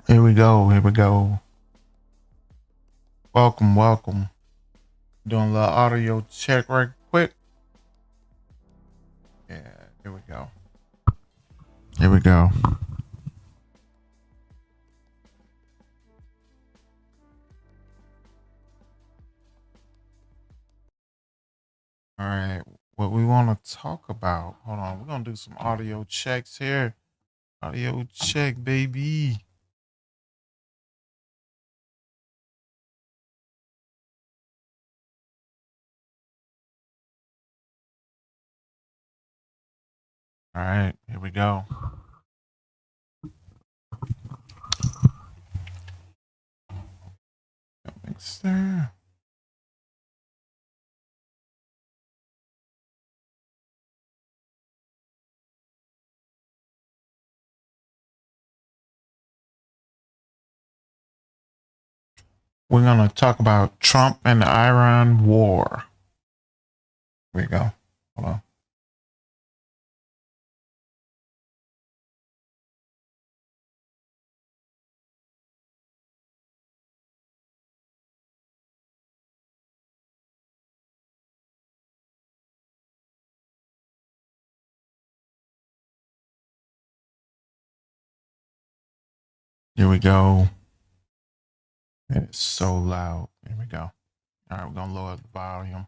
Here we go. Here we go. Welcome, welcome. Doing a little audio check right quick. Yeah, here we go. Here we go. All right. What we want to talk about. Hold on. We're going to do some audio checks here. Audio check, baby. All right. Here we go. Mixer. We're going to talk about Trump and the Iran war. Here we go. Hold on. Here we go. It's so loud. Here we go. All right. We're going to lower the volume.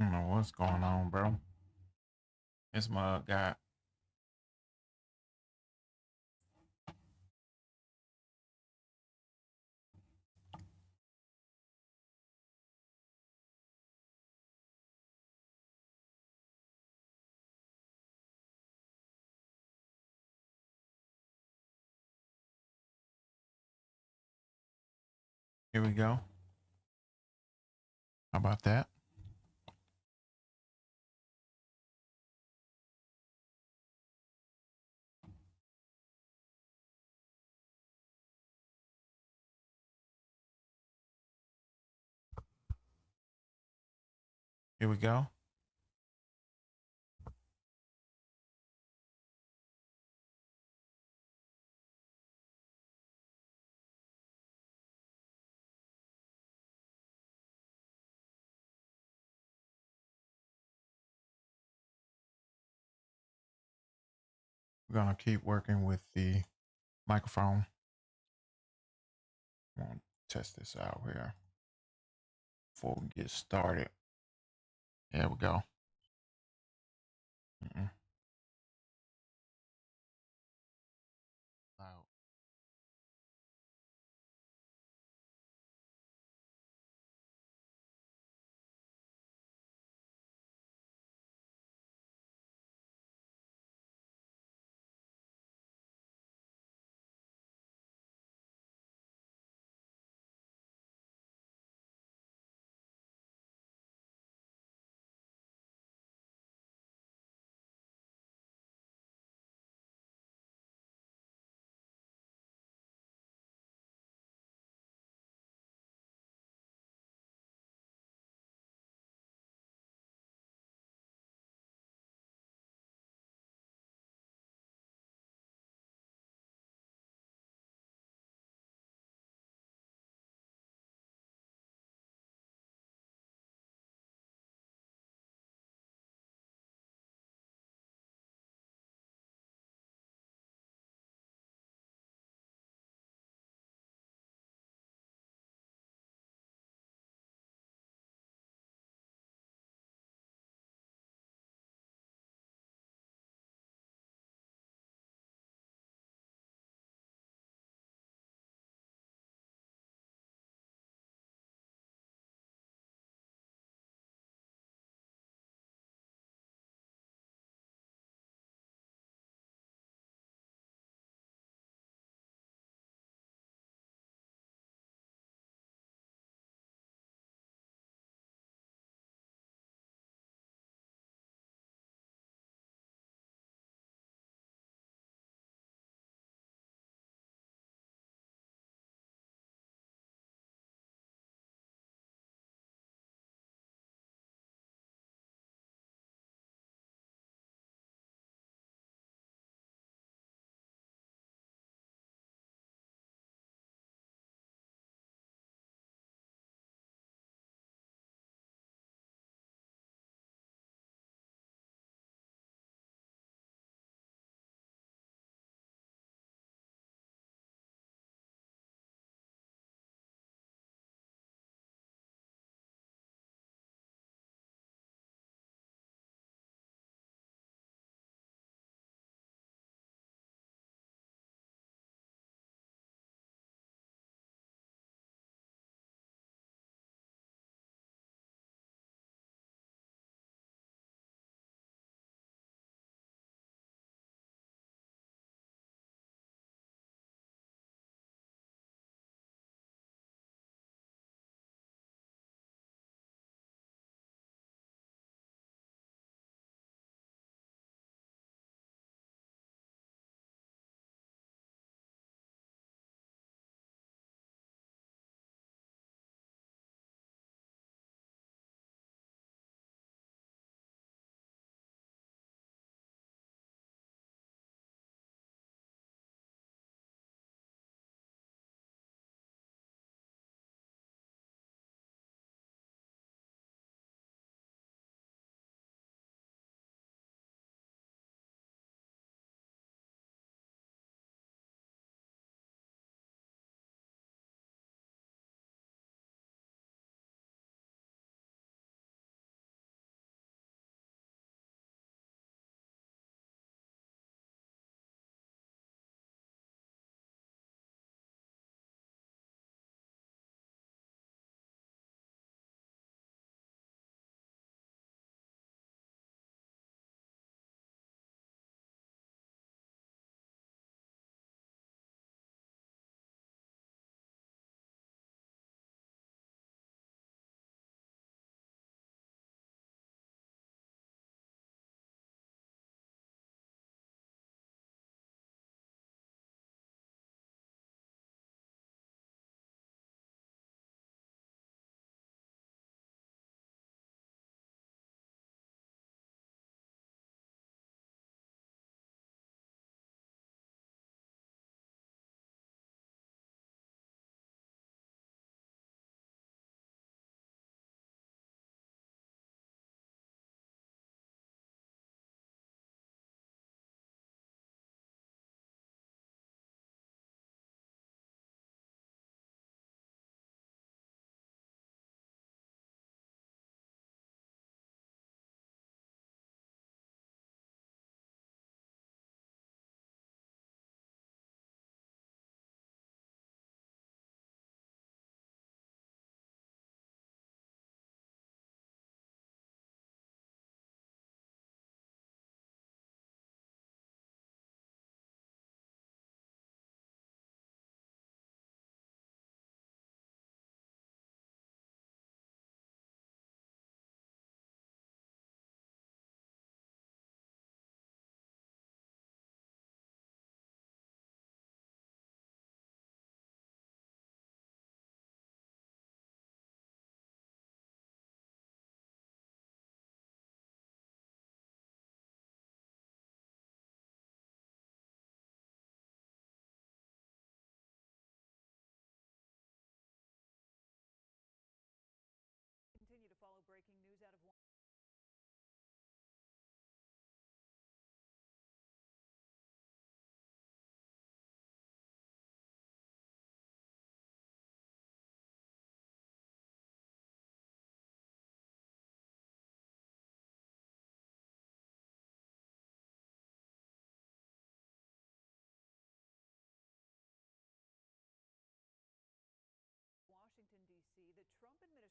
I don't know what's going on, bro. This mug got. Here we go. How about that? Here we go. We're gonna keep working with the microphone. I'm gonna test this out here before we get started. There we go. Mm-mm. Loud.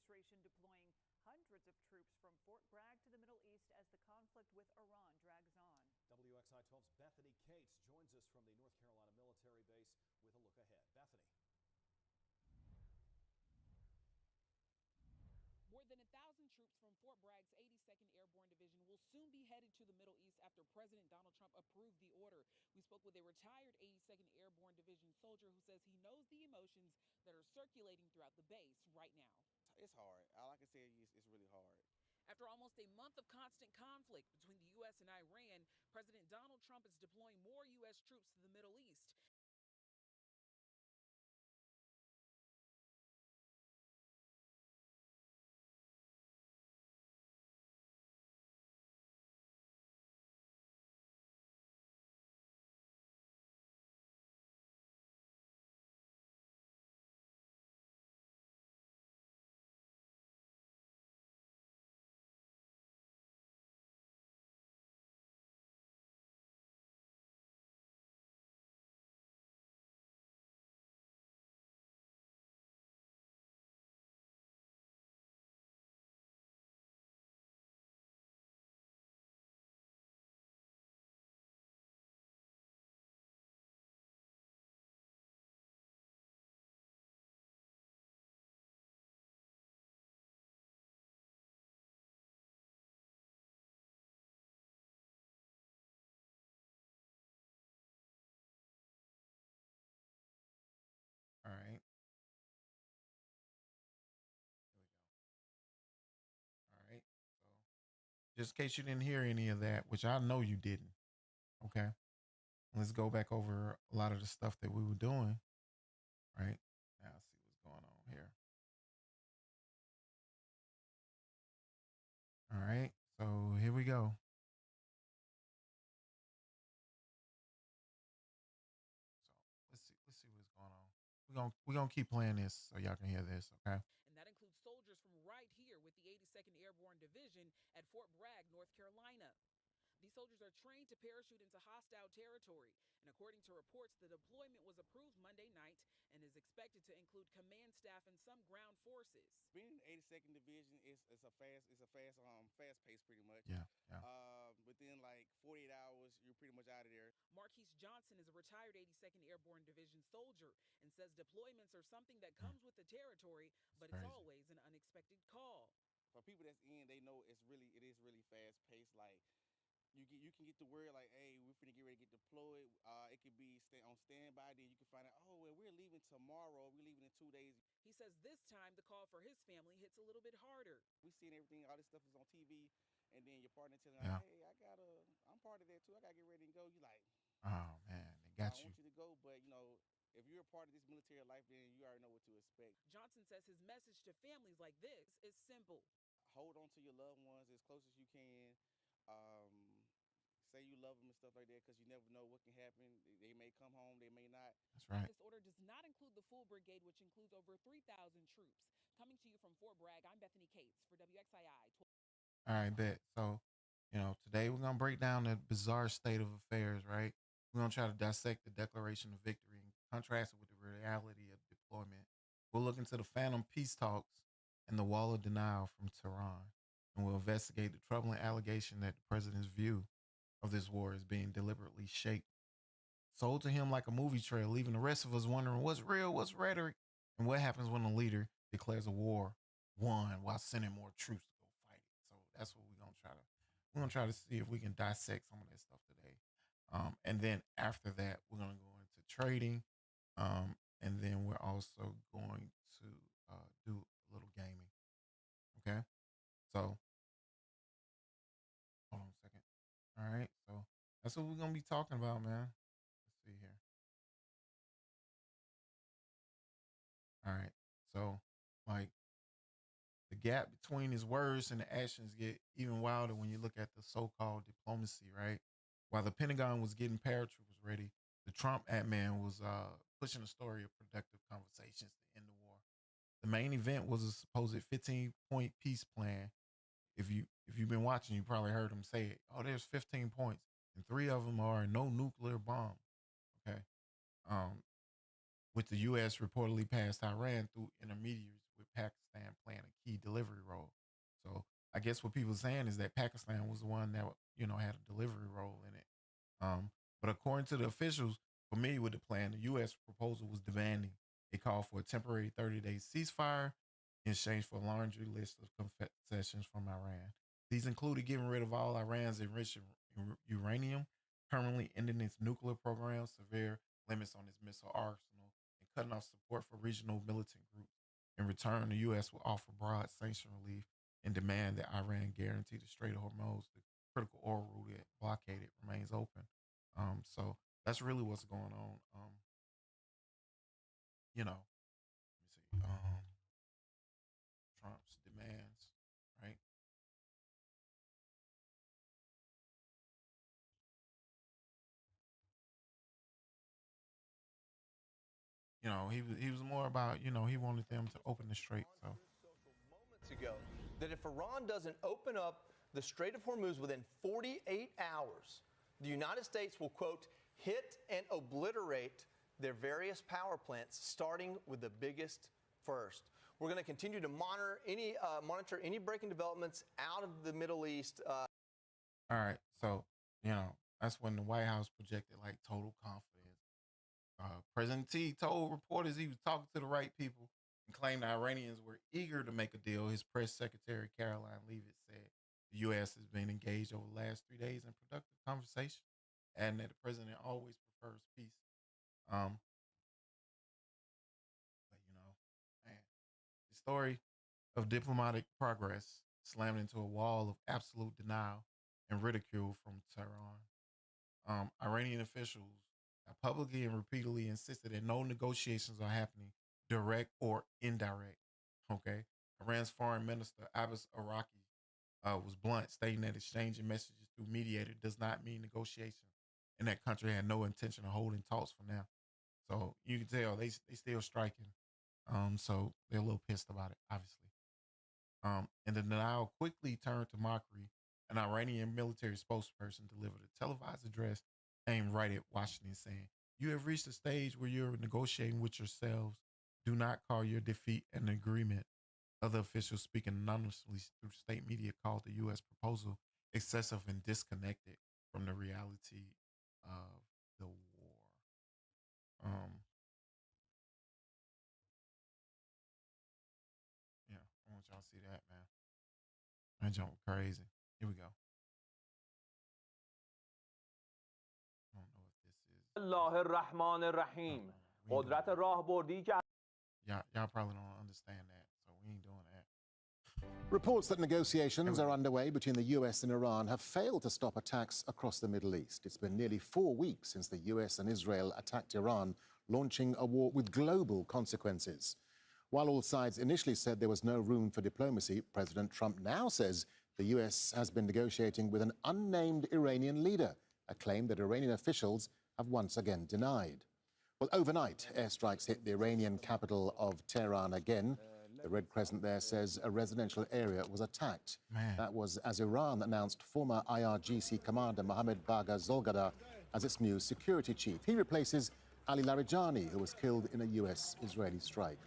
administration deploying hundreds of troops from Fort Bragg to the Middle East as the conflict with Iran drags on. WXI 12's Bethany Cates joins us from the North Carolina military base with a look ahead. Bethany. More than 1,000 troops from Fort Bragg's 82nd Airborne Division will soon be headed to the Middle East after President Donald Trump approved the order. We spoke with a retired 82nd Airborne Division soldier who says he knows the emotions that are circulating throughout the base right now. It's hard. All I can say is it's really hard. After almost a month of constant conflict between the U.S. and Iran, President Donald Trump is deploying more U.S. troops to the Middle East. All right. Here we go. All right. So just in case you didn't hear any of that, which I know you didn't. Okay. Let's go back over a lot of the stuff that we were doing. Right. Now see what's going on here. All right. So here we go. So let's see what's going on. We're gonna keep playing this so y'all can hear this, okay? And that includes soldiers from right here with the 82nd Airborne Division at Fort Bragg, North Carolina. These soldiers are trained to parachute into hostile territory. And according to reports, the deployment was approved Monday night and is expected to include command staff and some ground forces. Being in the 82nd Division is fast pace pretty much. Yeah. Within like 48 hours, you're pretty much out of there. Marquise Johnson is a retired 82nd Airborne Division soldier and says deployments are something that comes with the territory, but it's always an unexpected call. For people that's in, they know it is really fast paced. Like you can get the word like, hey, we're finna get ready to get deployed. It could be on standby. Then you can find out, oh, well, we're leaving tomorrow. We're leaving in 2 days. He says this time the call for his family hits a little bit harder. We seeing everything, all this stuff is on TV, and then your partner telling Yeah. you, hey, I'm part of that too. I gotta get ready and go. You like, Oh man, they got I you. want you to go, but you know, if you're a part of this military life, then you already know what to expect. Johnson says his message to families like this is simple. Hold on to your loved ones as close as you can. Say you love them and stuff like that, because you never know what can happen. They may come home, they may not. That's right. This order does not include the full brigade, which includes over 3,000 troops. Coming to you from Fort Bragg, I'm Bethany Cates for WXII. All right, bet. So, today we're gonna break down the bizarre state of affairs, right? We're gonna try to dissect the Declaration of Victory and contrast it with the reality of deployment. We'll look into the phantom peace talks and the wall of denial from Tehran, and we'll investigate the troubling allegation that the president's view of this war is being deliberately shaped, sold to him like a movie trail, leaving the rest of us wondering what's real, what's rhetoric, and what happens when a leader declares a war won while sending more troops to go fight it. So that's what we're gonna try to see if we can dissect some of that stuff today. And then after that, we're gonna go into trading. And then we're also going to do a little gaming. Okay. So hold on a second. All right. So that's what we're gonna be talking about, man. Let's see here. All right. So, like, the gap between his words and the actions get even wilder when you look at the so-called diplomacy, right? While the Pentagon was getting paratroopers ready, the Trump admin was pushing a story of productive conversations to end the war. The main event was a supposed 15-point peace plan. If you've been watching, you probably heard him say it. Oh, there's 15 points, and 3 of them are no nuclear bomb. Okay. Um, with the U.S. reportedly passed Iran through intermediaries, with Pakistan playing a key delivery role. So I guess what people are saying is that Pakistan was the one that had a delivery role in it. But according to the officials familiar with the plan, the U.S. proposal was demanding a call for a temporary 30-day ceasefire in exchange for a laundry list of concessions from Iran. These included getting rid of all Iran's enriched uranium, permanently ending its nuclear program, severe limits on its missile arsenal, and cutting off support for regional militant groups. In return, the U.S. will offer broad sanction relief and demand that Iran guarantee the Strait of Hormuz, the critical oil route that blockaded, remains open. So that's really what's going on. Let me see. Trump's demands, right? He was more about he wanted them to open the strait. So Moments ago, that if Iran doesn't open up the Strait of Hormuz within 48 hours, the United States will, quote, hit and obliterate their various power plants, starting with the biggest first. We're going to continue to monitor any breaking developments out of the Middle East. all right, so that's when the White House projected like total confidence. President T told reporters he was talking to the right people and claimed the Iranians were eager to make a deal. His press secretary, Caroline Leavitt, said the U.S. has been engaged over the last 3 days in productive conversation, adding that the president always prefers peace. Um, but man, the story of diplomatic progress slammed into a wall of absolute denial and ridicule from Tehran. Iranian officials have publicly and repeatedly insisted that no negotiations are happening, direct or indirect. Okay. Iran's foreign minister, Abbas Araki, was blunt, stating that exchanging messages through mediator does not mean negotiations, and that country had no intention of holding talks for now. So you can tell they still striking. So they're a little pissed about it, obviously. And the denial quickly turned to mockery. An Iranian military spokesperson delivered a televised address aimed right at Washington, saying, "You have reached a stage where you're negotiating with yourselves. Do not call your defeat an agreement." Other officials speaking anonymously through state media called the U.S. proposal excessive and disconnected from the reality of the war. Um, yeah, I want y'all to see that, man. That jump crazy. Here we go. I don't know if this is. الله الرحمن الرحیم قدرت راهبردی که Y'all probably don't understand that, so we ain't doing that. Reports that negotiations are underway between the US and Iran have failed to stop attacks across the Middle East. It's been nearly 4 weeks since the US and Israel attacked Iran, launching a war with global consequences. While all sides initially said there was no room for diplomacy, President Trump now says the US has been negotiating with an unnamed Iranian leader, a claim that Iranian officials have once again denied. Well, overnight, airstrikes hit the Iranian capital of Tehran again. The Red Crescent there says a residential area was attacked. Man. That was as Iran announced former IRGC commander Mohammad Bagher Zolgadar as its new security chief. He replaces Ali Larijani, who was killed in a US-Israeli strike.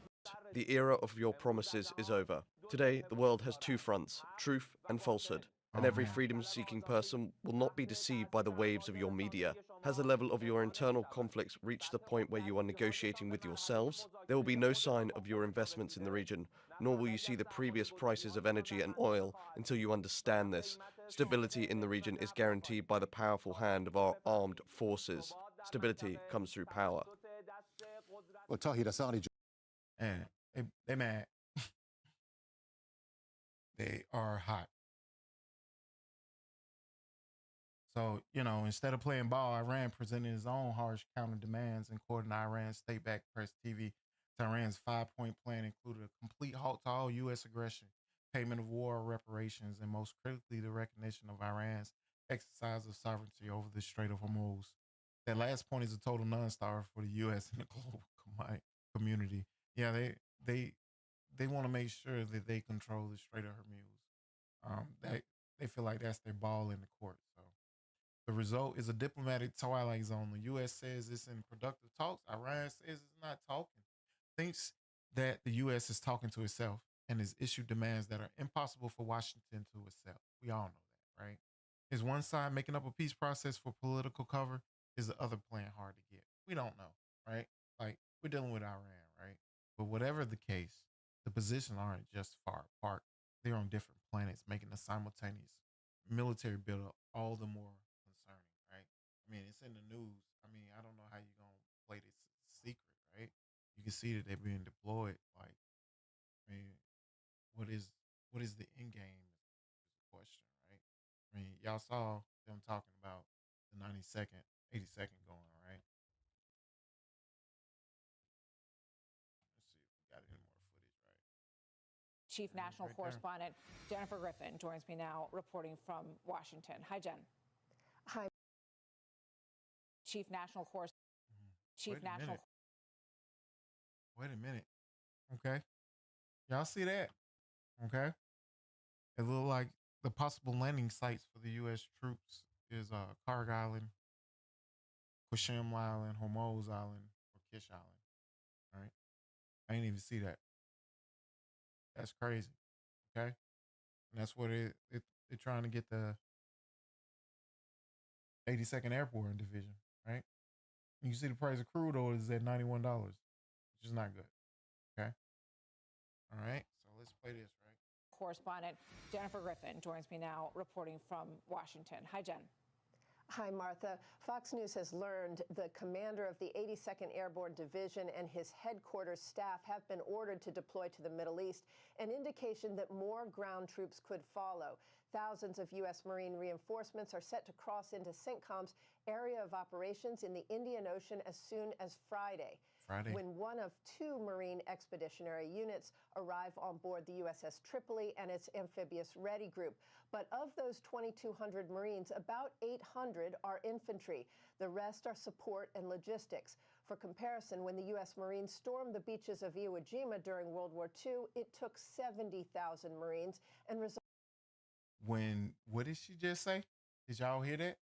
The era of your promises is over. Today, the world has two fronts, truth and falsehood. And every freedom-seeking person will not be deceived by the waves of your media. Has the level of your internal conflicts reached the point where you are negotiating with yourselves? There will be no sign of your investments in the region, nor will you see the previous prices of energy and oil until you understand this. Stability in the region is guaranteed by the powerful hand of our armed forces. Stability comes through power. Well, Tahir Asadi. And they mad. They are hot. So, instead of playing ball, Iran presented its own harsh counter demands, according to Iran's state-backed press TV. Iran's 5-point plan included a complete halt to all U.S. aggression, payment of war reparations, and most critically, the recognition of Iran's exercise of sovereignty over the Strait of Hormuz. That last point is a total non-starter for the U.S. and the global community. Yeah, they want to make sure that they control the Strait of Hormuz. They feel like that's their ball in the court. So the result is a diplomatic twilight zone. The U.S. says it's in productive talks. Iran says it's not talking. that the U.S. is talking to itself and has issued demands that are impossible for Washington to accept. We all know that, right? Is one side making up a peace process for political cover? Is the other playing hard to get? We don't know, right? Like, we're dealing with Iran, right? But whatever the case, the positions aren't just far apart. They're on different planets, making the simultaneous military buildup all the more concerning, right? I mean, it's in the news. I mean, I don't know how you're gonna play this secret, right? You can see that they're being deployed. Like, I mean, what is what is the end game is the question, right? I mean, y'all saw them talking about the 90-second, 80-second going, right? Let's see if we got any more footage, right? Chief There it is National right there. Correspondent Jennifer Griffin joins me now, reporting from Washington. Hi, Jen. Hi. Chief National Correspondent. Chief Wait a National. minute. Wait a minute. Okay. Y'all see that? Okay. It looked like the possible landing sites for the U.S. troops is Karg Island, Qasem Island, Hormuz Island, or Kish Island. All right. I didn't even see that. That's crazy. Okay. And that's what they're trying to get the 82nd Airborne Division, right? You see the price of crude oil is at $91, which is not good. Okay. All right. So let's play this, right? Correspondent Jennifer Griffin joins me now, reporting from Washington. Hi, Jen. Hi, Martha. Fox News has learned the commander of the 82nd Airborne Division and his headquarters staff have been ordered to deploy to the Middle East, an indication that more ground troops could follow. Thousands of U.S. Marine reinforcements are set to cross into CENTCOM's area of operations in the Indian Ocean as soon as Friday. When one of two Marine expeditionary units arrive on board the USS Tripoli and its amphibious ready group. But of those 2,200 Marines, about 800 are infantry. The rest are support and logistics. For comparison, when the U.S. Marines stormed the beaches of Iwo Jima during World War II, it took 70,000 Marines and What did she just say? Did y'all hear that?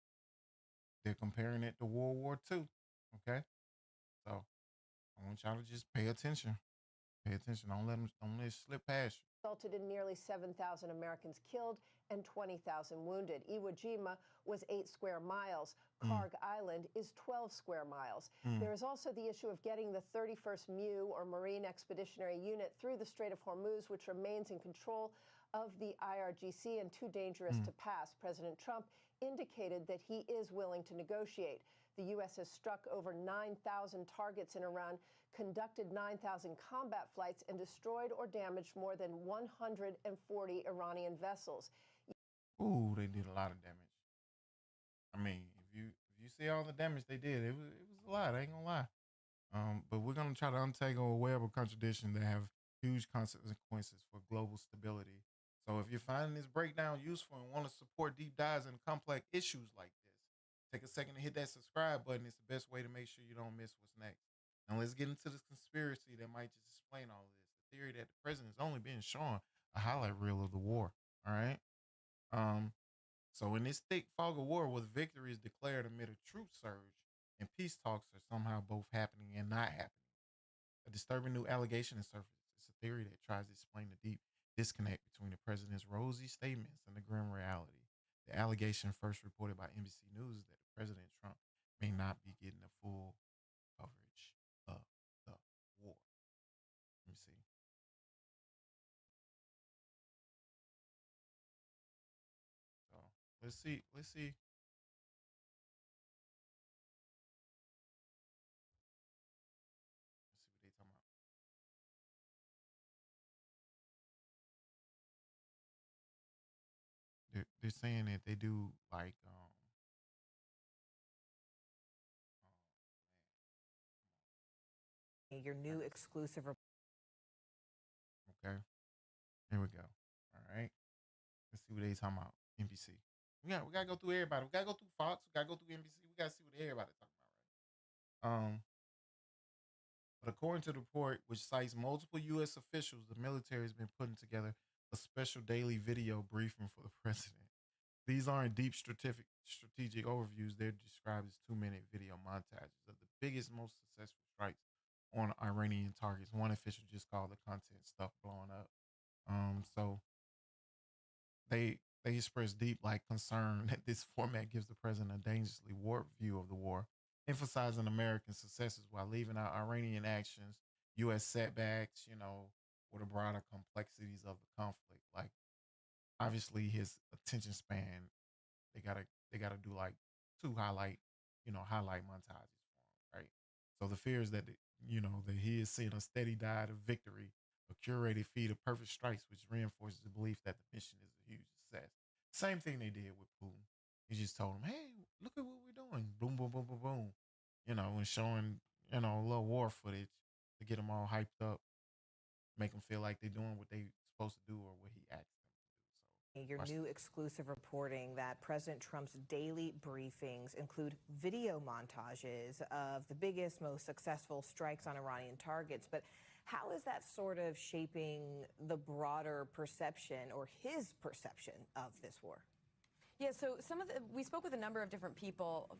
They're comparing it to World War II. Okay. So I want y'all to just pay attention. Pay attention. Don't let it slip past you. resulted in nearly 7,000 Americans killed and 20,000 wounded. Iwo Jima was 8 square miles. Karg Island is 12 square miles. There is also the issue of getting the 31st MEU, or Marine Expeditionary Unit, through the Strait of Hormuz, which remains in control of the IRGC and too dangerous to pass. President Trump indicated that he is willing to negotiate. The U.S. has struck over 9,000 targets in Iran, conducted 9,000 combat flights, and destroyed or damaged more than 140 Iranian vessels. Ooh, they did a lot of damage. I mean, if you see all the damage they did, it was a lot. I ain't gonna lie. But we're gonna try to untangle a web of contradictions that have huge consequences for global stability. So if you're finding this breakdown useful and want to support deep dives in complex issues like this, take a second to hit that subscribe button. It's the best way to make sure you don't miss what's next. Now let's get into this conspiracy that might just explain all of this. The theory that the president is only being shown a highlight reel of the war. All right. Um, so in this thick fog of war, with victory is declared amid a troop surge and peace talks are somehow both happening and not happening. A disturbing new allegation is surfaced. It's a theory that tries to explain the deep disconnect between the president's rosy statements and the grim reality. The allegation, first reported by NBC News, is that President Trump may not be getting the full coverage of the war. Let me see. So let's see. Let's see. Let's see what they talking about. They're saying that they do like Your new exclusive. okay. Here we go. All right. Let's see what they talking about. NBC. We gotta go through everybody. We gotta go through Fox. We gotta go through NBC. We gotta see what everybody talking about, right? But according to the report, which cites multiple U.S. officials, the military has been putting together a special daily video briefing for the president. These aren't deep strategic overviews. They're described as 2-minute video montages of the biggest, most successful strikes on Iranian targets. One official just called the content stuff blowing up. So they expressed deep concern that this format gives the president a dangerously warped view of the war, emphasizing American successes while leaving out Iranian actions, U.S. setbacks, or the broader complexities of the conflict. Like obviously his attention span, they gotta they gotta do like two highlight montages for him, right? So the fear is that that he is seeing a steady diet of victory, a curated feed of perfect strikes, which reinforces the belief that the mission is a huge success. Same thing they did with Putin. He just told him, "Hey, look at what we're doing! Boom, boom, boom, boom, boom." And showing a little war footage to get them all hyped up, make them feel like they're doing what they supposed to do or what he asked them to do. So Your watch new exclusive reporting that President Trump's daily briefings include video montages of the biggest, most successful strikes on Iranian targets. But how is that sort of shaping the broader perception or his perception of this war? Yeah, so we spoke with a number of different people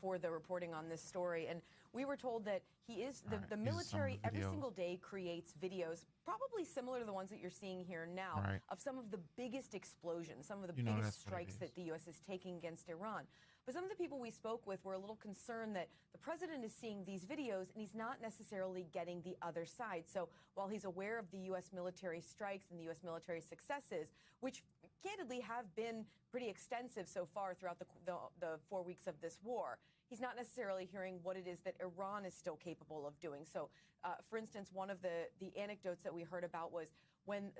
for the reporting on this story, and we were told that the military every single day creates videos, probably similar to the ones that you're seeing here now, of some of the biggest explosions, some of the biggest strikes that the U.S. is taking against Iran. But some of the people we spoke with were a little concerned that the president is seeing these videos and he's not necessarily getting the other side. So while he's aware of the U.S. military strikes and the U.S. military successes, which candidly have been pretty extensive so far throughout the 4 weeks of this war, he's not necessarily hearing what it is that Iran is still capable of doing. So, for instance, one of the anecdotes that we heard about was when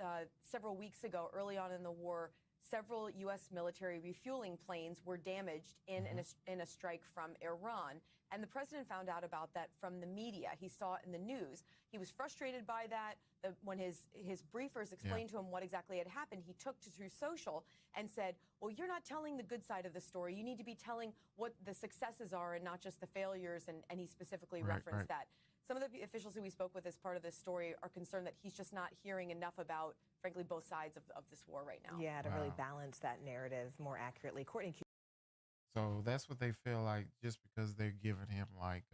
several weeks ago, early on in the war, several U.S. military refueling planes were damaged in a strike from Iran. And the president found out about that from the media. He saw it in the news. He was frustrated by that. When his briefers explained to him what exactly had happened, he took to Truth Social and said, well, you're not telling the good side of the story. You need to be telling what the successes are and not just the failures. And he specifically referenced that. Some of the officials who we spoke with as part of this story are concerned that he's just not hearing enough about, frankly, both sides of this war right now. Yeah, to really balance that narrative more accurately. Courtney. So that's what they feel like, just because they're giving him like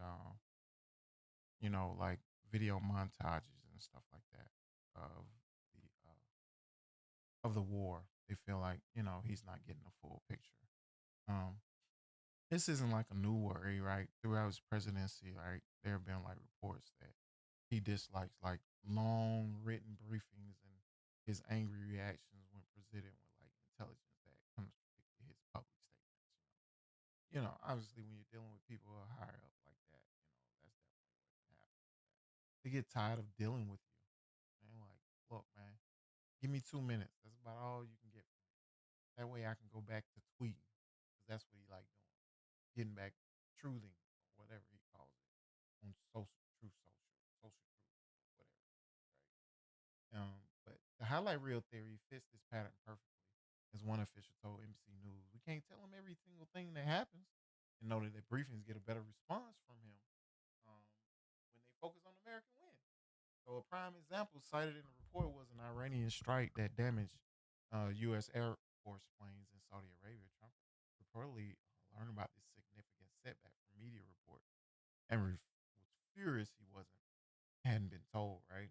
video montages and stuff like that of the war. They feel like he's not getting a full picture. Um, this isn't like a new worry, right? Throughout his presidency, right, there have been like reports that he dislikes like long written briefings and his angry reactions when presented with like intelligence that contradicted his public statements. Obviously when you're dealing with people who are higher up like that, that's definitely what can happen. They get tired of dealing with you. Man, like, look, man, give me 2 minutes. That's about all you can get from me. That way I can go back to tweeting, because that's what he like doing. Getting back truthing, or whatever he calls it, on social truth, whatever. Right. But the highlight reel theory fits this pattern perfectly. As one official told NBC News, we can't tell him every single thing that happens, and noted that briefings get a better response from him um, when they focus on American wins. So a prime example cited in the report was an Iranian strike that damaged U.S. Air Force planes in Saudi Arabia. Trump reportedly learned about this significant setback from media reports and was furious he hadn't been told, right?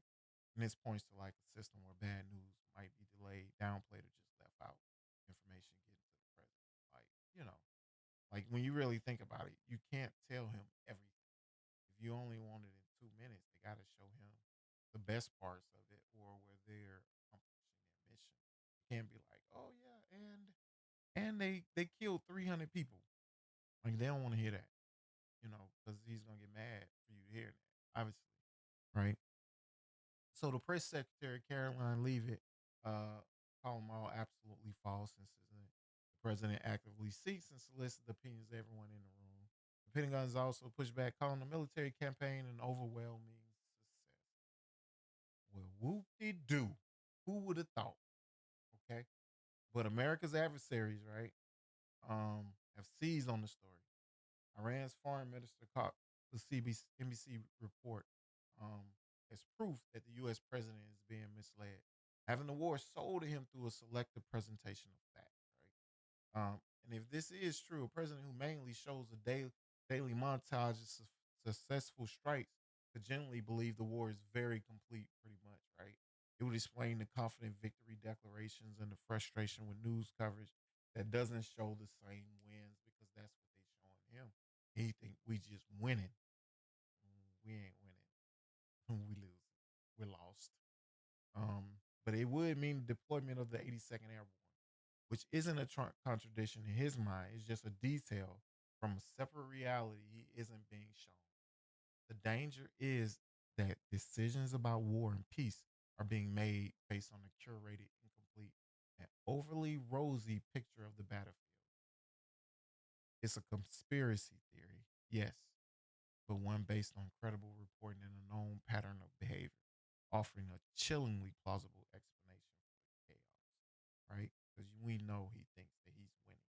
And this points to like a system where bad news might be delayed, downplayed, or just left out. Information getting to the president. Like when you really think about it, you can't tell him everything. If you only want it in 2 minutes, they got to show him the best parts of it or where they're accomplishing their mission. It can't be like, oh yeah, and they killed 300 people. Like they don't want to hear that, because he's gonna get mad for you to hear that, obviously, right? So the press secretary Caroline Leavitt called them all absolutely false and says that the president actively seeks and solicits the opinions of everyone in the room. The Pentagon has also pushed back, calling the military campaign an overwhelming success. Well, whoop de doo. Who would have thought? Okay. But America's adversaries, right, have seized on the story. Iran's foreign minister caught the NBC report as proof that the U.S. president is being misled, having the war sold to him through a selective presentation of facts, right? And if this is true, a president who mainly shows a daily montage of successful strikes could generally believe the war is very complete, pretty much, right? It would explain the confident victory declarations and the frustration with news coverage that doesn't show the same wins because that's what they showing him. He think we just winning. We ain't winning. We lose. We're lost. But it would mean the deployment of the 82nd Airborne, which isn't a contradiction in his mind. It's just a detail from a separate reality he isn't being shown. The danger is that decisions about war and peace are being made based on a curated, incomplete, and overly rosy picture of the battlefield. It's a conspiracy theory, yes, but one based on credible reporting and a known pattern of behavior, offering a chillingly plausible explanation for the chaos, right? Because we know he thinks that he's winning.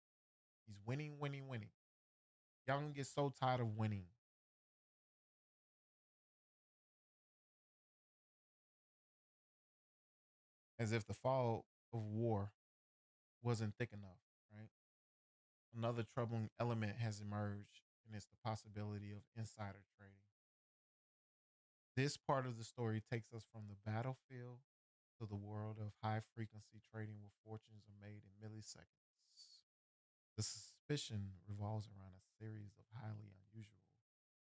He's winning, winning, winning. Y'all gonna get so tired of winning. As if the fall of war wasn't thick enough, right? Another troubling element has emerged, and it's the possibility of insider trading. This part of the story takes us from the battlefield to the world of high frequency trading where fortunes are made in milliseconds. The suspicion revolves around a series of highly unusual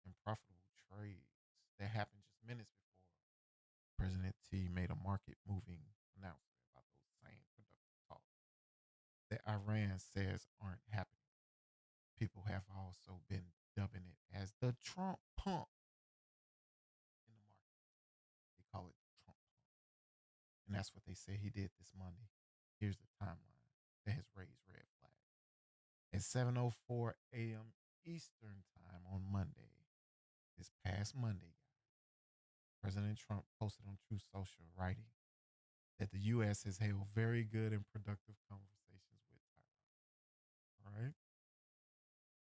and profitable trades that happened just minutes before President T made a market moving announcement about those same productive talks that Iran says aren't happening. People have also been dubbing it as the Trump pump in the market. They call it Trump pump. And that's what they say he did this Monday. Here's the timeline that has raised red flags. At 7:04 a.m. Eastern time on Monday, this past Monday, President Trump posted on Truth Social writing that the U.S. has held very good and productive conversations with Iran. All right.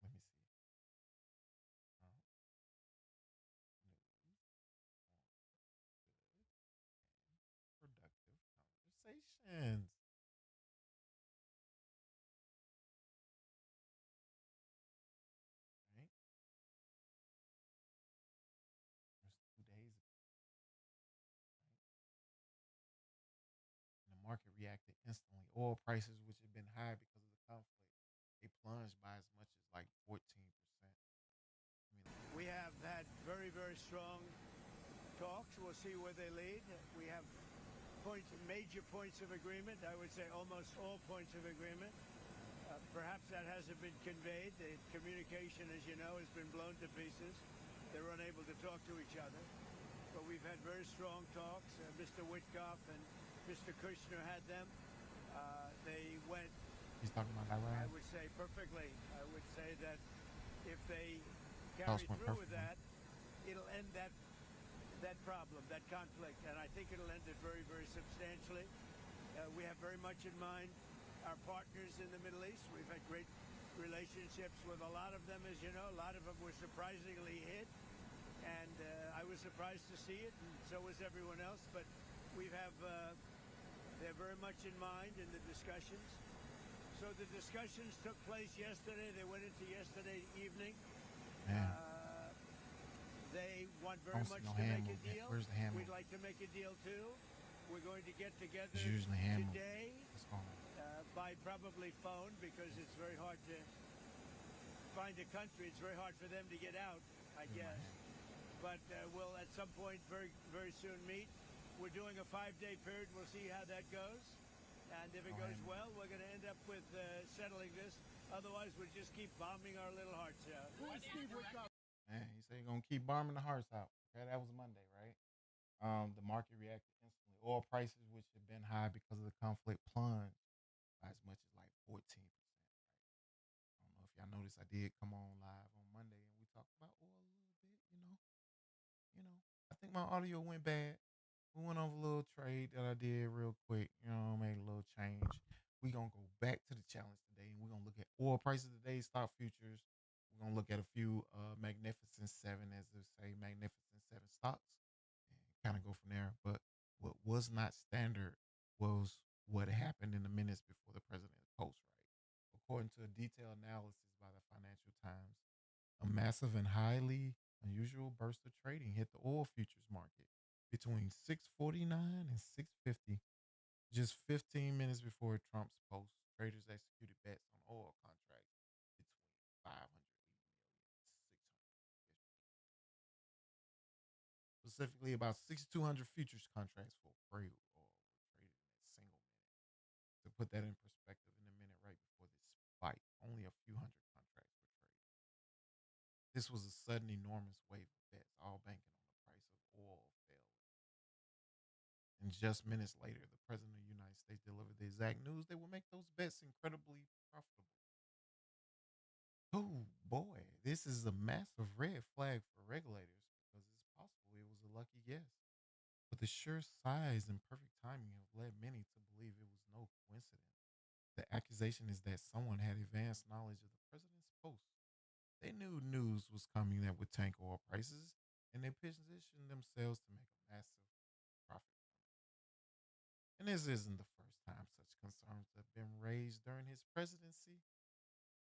Let me see. Trump news on good and productive conversations. Right. There's 2 days ago. Right. And the market reacted instantly. Oil prices, which had been high because of the conflict, they plunged by as much as like 14%. We have had very, very strong talks. We'll see where they lead. We have major points of agreement. I would say almost all points of agreement. Perhaps that hasn't been conveyed. The communication, as you know, has been blown to pieces. They're unable to talk to each other. But we've had very strong talks. Mr. Witkoff and Mr. Kushner had them. They went, He's talking about Iran. I would say, perfectly. I would say that if they carry through with that, it'll end that problem, that conflict, and I think it'll end it very, very substantially. We have very much in mind our partners in the Middle East. We've had great relationships with a lot of them, as you know. A lot of them were surprisingly hit, and I was surprised to see it, and so was everyone else. But we have they're very much in mind in the discussions. So the discussions took place yesterday. They went into yesterday evening. They want very much to make a deal. Where's the hand We'd like to make a deal too. We're going to get together today by probably phone because it's very hard to find a country. It's very hard for them to get out, I guess. But we'll at some point very, very soon meet. We're doing a 5-day period. We'll see how that goes. And if it goes well, we're going to end up with settling this. Otherwise, we'll just keep bombing our little hearts out. Man, he said he's gonna keep bombing the hearts out. Okay, that was Monday, right? The market reacted instantly. Oil prices, which had been high because of the conflict, plunged by as much as like 14%. Right? I don't know if y'all noticed, I did come on live on Monday and we talked about oil a little bit. I think my audio went bad. We went over a little trade that I did real quick. Made a little change. We're gonna go back to the challenge today, and we're gonna look at oil prices today, stock futures. We're gonna look at a few Magnificent Seven, as they say, Magnificent Seven stocks, and kind of go from there. But what was not standard was what happened in the minutes before the president's post. Right, according to a detailed analysis by the Financial Times, a massive and highly unusual burst of trading hit the oil futures market between 6:49 and 6:50, just 15 minutes before Trump's post. Traders executed bets on oil contracts between 580 million and 650. Specifically, about 6,200 futures contracts for crude oil were traded in a single minute. To put that in perspective, in the minute right before this spike, only a few hundred contracts were traded. This was a sudden, enormous wave of bets, all banking on the price of oil fell. And just minutes later, the President of the United States delivered the exact news that would make those bets incredibly profitable. Oh boy, this is a massive red flag for regulators because it's possible it was a lucky guess. But the sheer size and perfect timing have led many to believe it was no coincidence. The accusation is that someone had advanced knowledge of the president's post. They knew news was coming that would tank oil prices, and they positioned themselves to make a massive profit. And this isn't the first time such concerns have been raised during his presidency.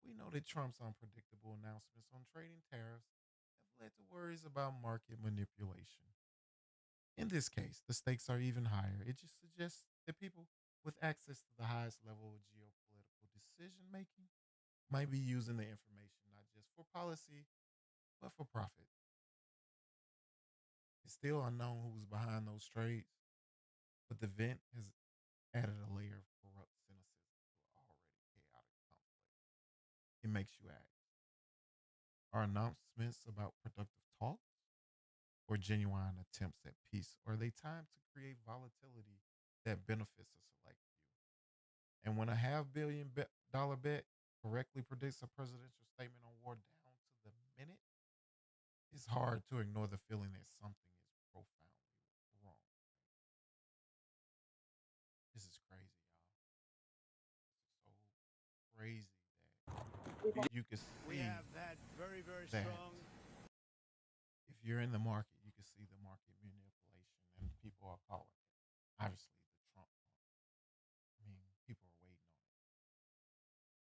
We know that Trump's unpredictable announcements on trading tariffs have led to worries about market manipulation. In this case, the stakes are even higher. It just suggests that people with access to the highest level of geopolitical decision making might be using the information not just for policy, but for profit. It's still unknown who's behind those trades, but the event has added a layer of corrupt cynicism to an already chaotic complex. It makes you ask, are announcements about productive talks or genuine attempts at peace? Or are they timed to create volatility that benefits a select few? And when a $500 million bet correctly predicts a presidential statement on war down to the minute, it's hard to ignore the feeling that something is profoundly wrong. This is crazy, y'all. This is so crazy that you can We see have had very, very that strong. if you're in the market, you can see the market manipulation, and people are calling it. Obviously, the Trump pump. I mean, people are waiting on it.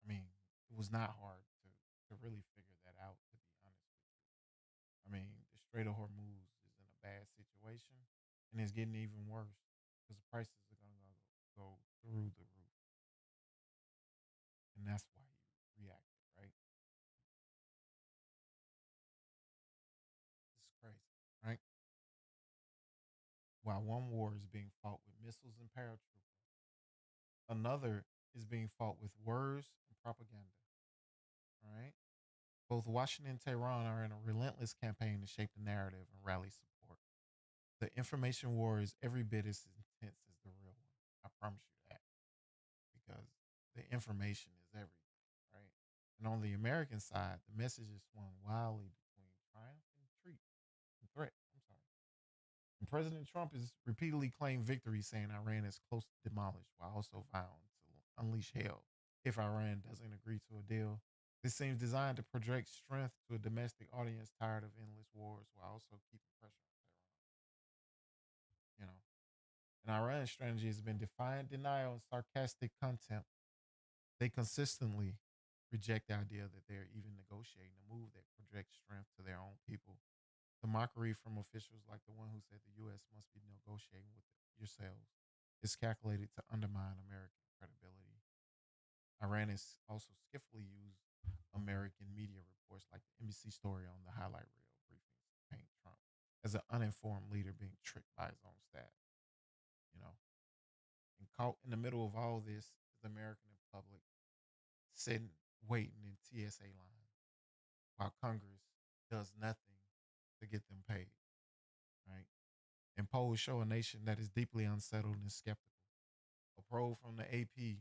I mean, it was not hard to really figure that out, to be honest with you. I mean, the Strait of Hormuz is in a bad situation, and it's getting even worse because the prices are going to go through the roof, and that's why you reacted, right? This is crazy, right? While one war is being fought with missiles and paratroopers, another is being fought with words and propaganda. All right. Both Washington and Tehran are in a relentless campaign to shape the narrative and rally support. The information war is every bit as intense as the real one. I promise you that. Because the information is everything, right? And on the American side, the message is swung wildly between triumph and threat. I'm sorry. And President Trump has repeatedly claimed victory, saying Iran is close to demolish, while also vowing to unleash hell if Iran doesn't agree to a deal. This seems designed to project strength to a domestic audience tired of endless wars, while also keeping pressure on Tehran. And Iran's strategy has been defiant denial and sarcastic contempt. They consistently reject the idea that they're even negotiating a move that projects strength to their own people. The mockery from officials like the one who said the U.S. must be negotiating with yourselves is calculated to undermine American credibility. Iran has also skillfully used American media reports like the NBC story on the highlight reel briefings to paint Trump as an uninformed leader being tricked by his own staff. You know, and caught in the middle of all this is the American public sitting, waiting in TSA line while Congress does nothing to get them paid, right? And polls show a nation that is deeply unsettled and skeptical. A poll from the AP,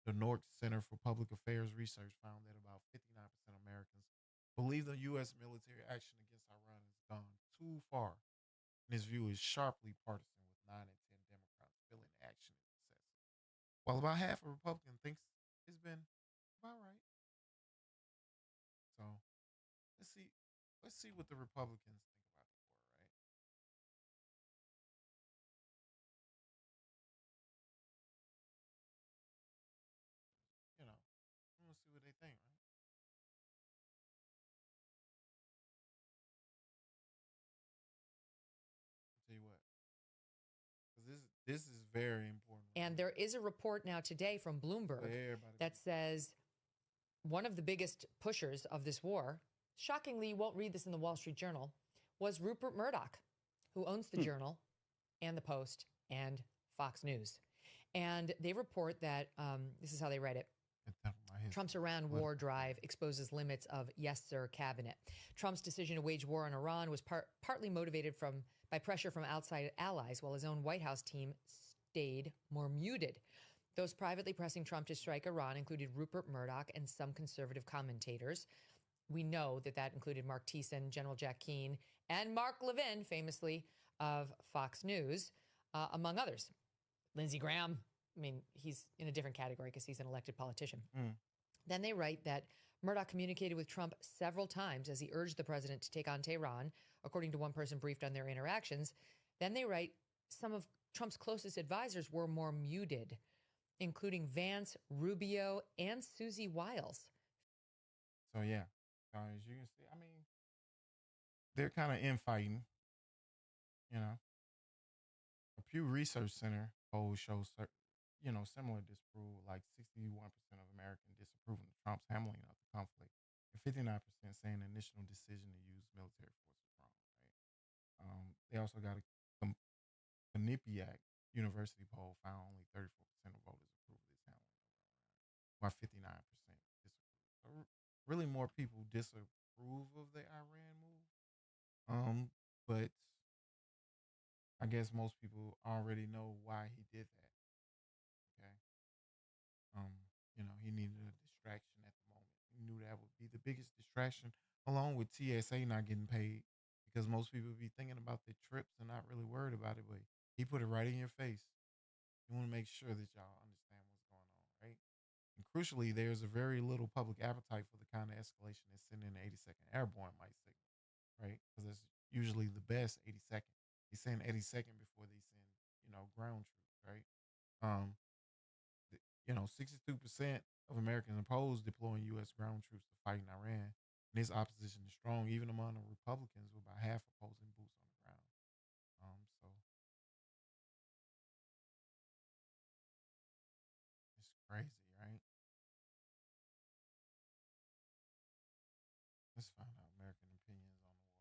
the North Center for Public Affairs Research, found that about 59% of Americans believe the U.S. military action against Iran has gone too far. And this view is sharply partisan, with 9 in 10 Democrats feeling the action is excessive, while about half of Republicans thinks it's been about right. So let's see, let's see what the Republicans think about the war, right? I want to see what they think, right? This is very important. And there is a report now today from Bloomberg that says one of the biggest pushers of this war, shockingly, you won't read this in the Wall Street Journal, was Rupert Murdoch, who owns the Journal and the Post and Fox News. And they report that, this is how they write it, Trump's Iran war drive exposes limits of yes, sir cabinet. Trump's decision to wage war on Iran was partly motivated by pressure from outside allies, while his own White House team stayed more muted. Those privately pressing Trump to strike Iran included Rupert Murdoch and some conservative commentators. We know that included Mark Thiessen, General Jack Keane, and Mark Levin, famously of Fox News, among others. Lindsey Graham, I mean, he's in a different category because he's an elected politician. Then they write that Murdoch communicated with Trump several times as he urged the president to take on Tehran, according to one person briefed on their interactions. Then they write some of Trump's closest advisors were more muted, including Vance, Rubio, and Susie Wiles. So, yeah, as you can see, I mean, they're kind of infighting, you know. A Pew Research Center poll shows, similar disapproval, like 61% of Americans disapproving of Trump's handling of the conflict, and 59% saying the initial decision to use military force was wrong, right? They also got a Quinnipiac University poll found only 34% of voters approve of this handling of Iran, while 59% disapprove. So really more people disapprove of the Iran move. But I guess most people already know why he did that. Okay. He needed a distraction at the moment. He knew that would be the biggest distraction, along with TSA not getting paid, because most people be thinking about their trips and not really worried about it. But he put it right in your face. You want to make sure that y'all understand what's going on, right? And crucially, there's a very little public appetite for the kind of escalation that sending the 82nd Airborne might signal, right? Because it's usually the best 82nd. They send 82nd before they send, ground troops, right? 62% of Americans oppose deploying U.S. ground troops to fight in Iran. And this opposition is strong, even among the Republicans, with about half opposing boots on the ground. So it's crazy, right? Let's find out American opinions on the war.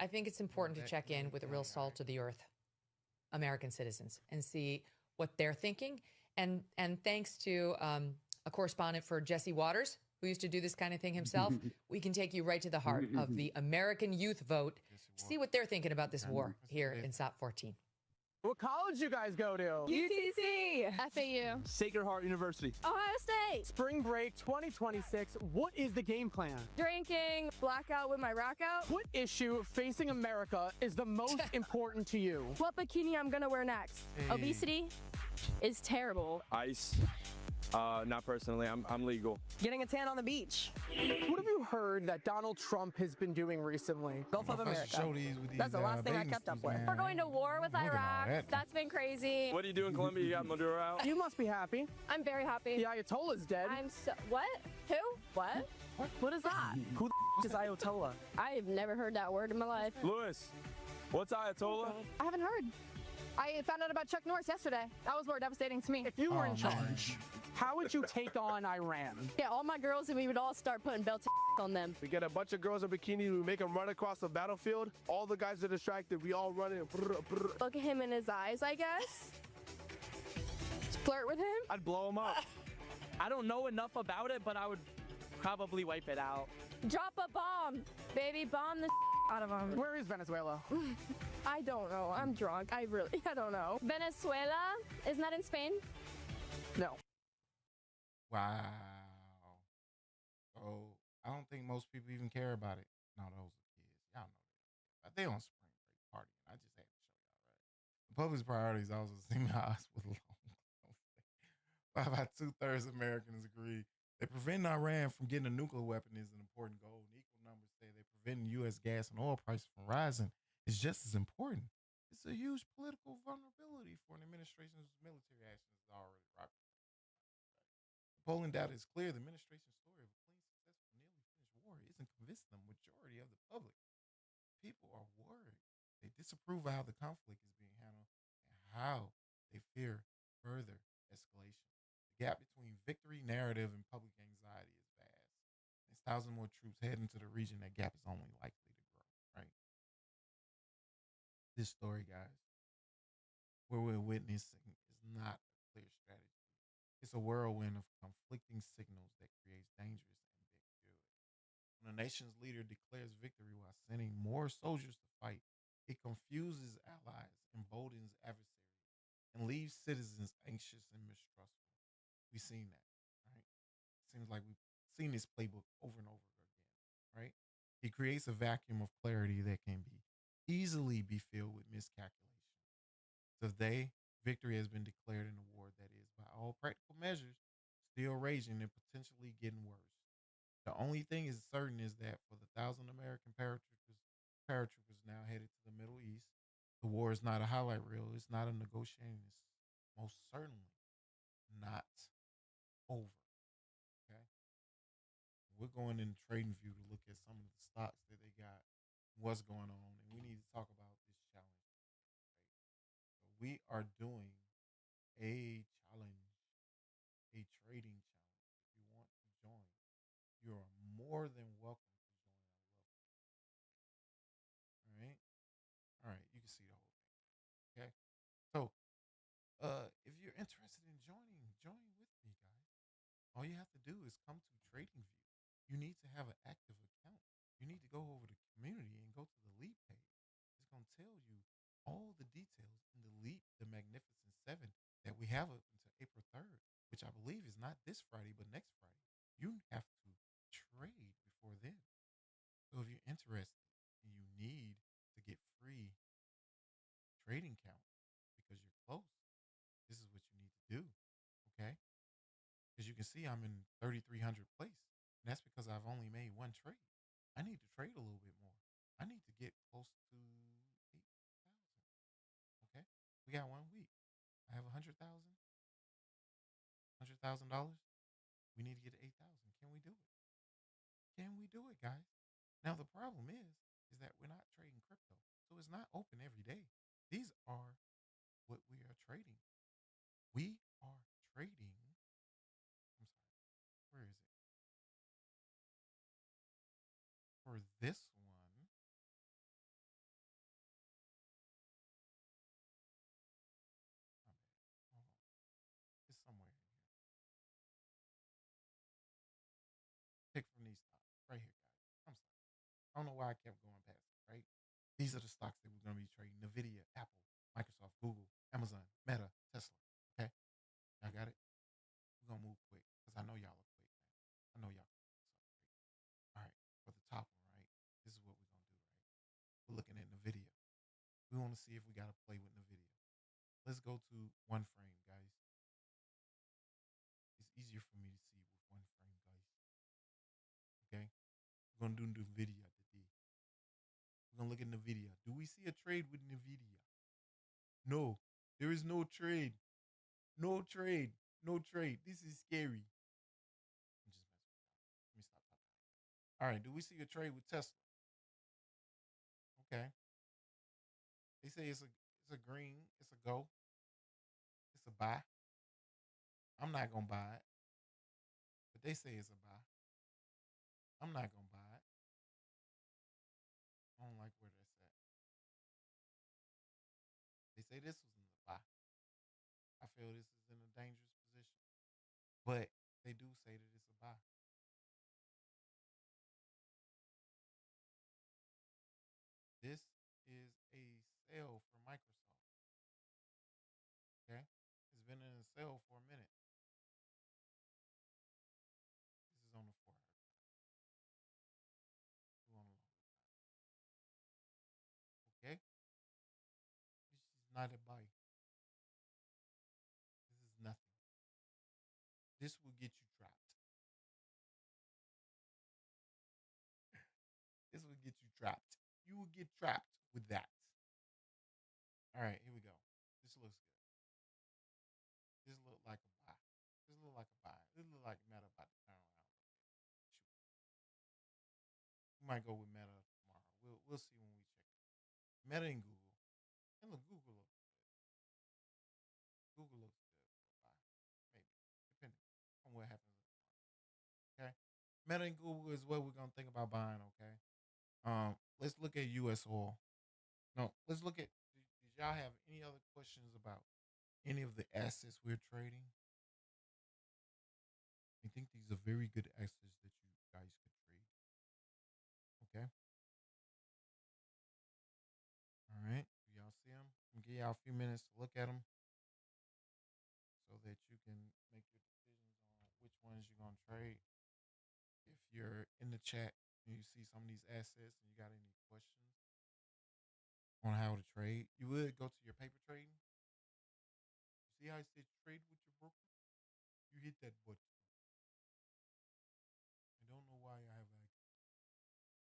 I think it's important to check in with the real salt of the earth, American citizens, and see what they're thinking. And thanks to a correspondent for Jesse Waters, who used to do this kind of thing himself, we can take you right to the heart of the American youth vote, see what they're thinking about this war here in SOP 14. What college you guys go to? UTC. FAU. Sacred Heart University. Ohio State. Spring break 2026. What is the game plan? Drinking, blackout with my rack out. What issue facing America is the most important to you? What bikini I'm gonna wear next? Obesity is terrible. ICE. Not personally. I'm legal. Getting a tan on the beach. What have you heard that Donald Trump has been doing recently? Gulf of America. That's the last thing I kept up with. We're going to war with Iraq. That's been crazy. What do you do in Colombia? You got Maduro out? You must be happy. I'm very happy. The Ayatollah's dead. What? Who? What? What is that? Who the is Ayatollah? I've never heard that word in my life. Lewis, what's Ayatollah? I haven't heard. I found out about Chuck Norris yesterday. That was more devastating to me. If you were in charge, how would you take on Iran? Yeah, all my girls, and we would all start putting belts on them. We get a bunch of girls in bikinis, we make them run across the battlefield. All the guys are distracted. We all run in. Look at him in his eyes, I guess. Flirt with him. I'd blow him up. I don't know enough about it, but I would probably wipe it out. Drop a bomb, baby. Bomb the out of him. Where is Venezuela? I don't know. I'm drunk. I don't know. Venezuela? Isn't that in Spain? No. Wow. So I don't think most people even care about it. No, those are kids. Y'all know that. But they on spring break party. I just had to show y'all, right? The public's priorities also seem at odds with long. About 2/3 of Americans agree that preventing Iran from getting a nuclear weapon is an important goal. And equal numbers say that preventing U.S. gas and oil prices from rising is just as important. It's a huge political vulnerability for an administration whose military actions is already rocked. The polling data is clear. The administration's story of a clean, successful, nearly finished war isn't convincing the majority of the public. People are worried. They disapprove of how the conflict is being handled and how they fear further escalation. The gap between victory narrative and public anxiety is vast. As thousands more troops head into the region, that gap is only likely to grow, right? This story, guys, where we're witnessing is not a clear strategy. It's a whirlwind of conflicting signals that creates dangerous ambiguity. When a nation's leader declares victory while sending more soldiers to fight, it confuses allies, emboldens adversaries, and leaves citizens anxious and mistrustful. We've seen that, right? Seems like we've seen this playbook over and over again, right? He creates a vacuum of clarity that can be easily be filled with miscalculation. Today, victory has been declared in a war that is, by all practical measures, still raging and potentially getting worse. The only thing is certain is that for the 1,000 American paratroopers now headed to the Middle East, the war is not a highlight reel. It's not a negotiating. It's most certainly not over. Okay, we're going in TradingView to look at some of the stocks that they got, what's going on, and we need to talk about this challenge. Right? So we are doing a challenge, a trading challenge. If you want to join, you are more than welcome to join. All right. All right. You can see the whole thing. Okay. So, if you're interested in joining, join with me, guys. All you have to do is come to TradingView. You need to have an active account. You need to go over to community and go to the Leap page. It's going to tell you all the details in the Leap, the Magnificent Seven that we have up until April 3rd, which I believe is not this Friday, but next Friday. You have to trade before then. So if you're interested and you need to get free trading count because you're close, this is what you need to do. Okay. Because you can see I'm in 3,300 place. And that's because I've only made one trade. I need to trade a little bit more. I need to get close to 8,000. Okay. We got 1 week. I have $100,000. We need to get to 8,000. Can we do it? Can we do it, guys? Now the problem is that we're not trading crypto. So it's not open every day. These are what we are trading. We are trading. I'm sorry. Where is it? For this one. My bad. Hold on. It's somewhere in here. Pick from these stocks right here, guys. I'm sorry. I don't know why I kept going past it, right? These are the stocks that we're going to be trading: Nvidia, Apple, Microsoft, Google, Amazon, Meta, Tesla. Okay. Y'all got it? We're going to move quick because I know y'all are quick, man. I know y'all quick. So, all right. For the top one, right? This is what we're going to do, right? We're looking at Nvidia. We want to see if we got to play with Nvidia. Let's go to one frame, guys. It's easier for me to see with one frame, guys. Okay. We're going to do Nvidia today. We're going to look at Nvidia. Do we see a trade with Nvidia? No, there is no trade. No trade. No trade. This is scary. I'm just messing with y'all. Let me stop talking. All right. Do we see a trade with Tesla? Okay. They say it's a green. It's a go. It's a buy. I'm not gonna buy it, but they say it's a buy. I'm not gonna buy it. I don't like where that's at. They say this was in the buy. I feel this is in a dangerous position, but they do say that it's a buy. This is a sale for Microsoft. Okay, it's been in a sale for a minute. This is on the 4-hour chart. We're on a longer time. Okay, this is not a buy. This is nothing. This will get you trapped. This will get you trapped. You will get trapped with that. All right, here we go. This looks good. This look like a buy. This look like a buy. This look like might go with Meta tomorrow. We'll see when we check it. Meta and Google. And look, Google looks good. Google looks good for a buy. Maybe. Depending on what happens in the market. Okay. Meta and Google is what we're gonna think about buying, okay? Let's look at US oil. No, let's look at did y'all have any other questions about any of the assets we're trading? I think these are very good assets that you guys could trade. Okay. All right. Do y'all see them? I'm gonna give y'all a few minutes to look at them so that you can make your decisions on which ones you're gonna trade. If you're in the chat and you see some of these assets and you got any questions on how to trade, you would go to your paper trading. You see how it says trade with your broker? You hit that button. I don't know why I have that.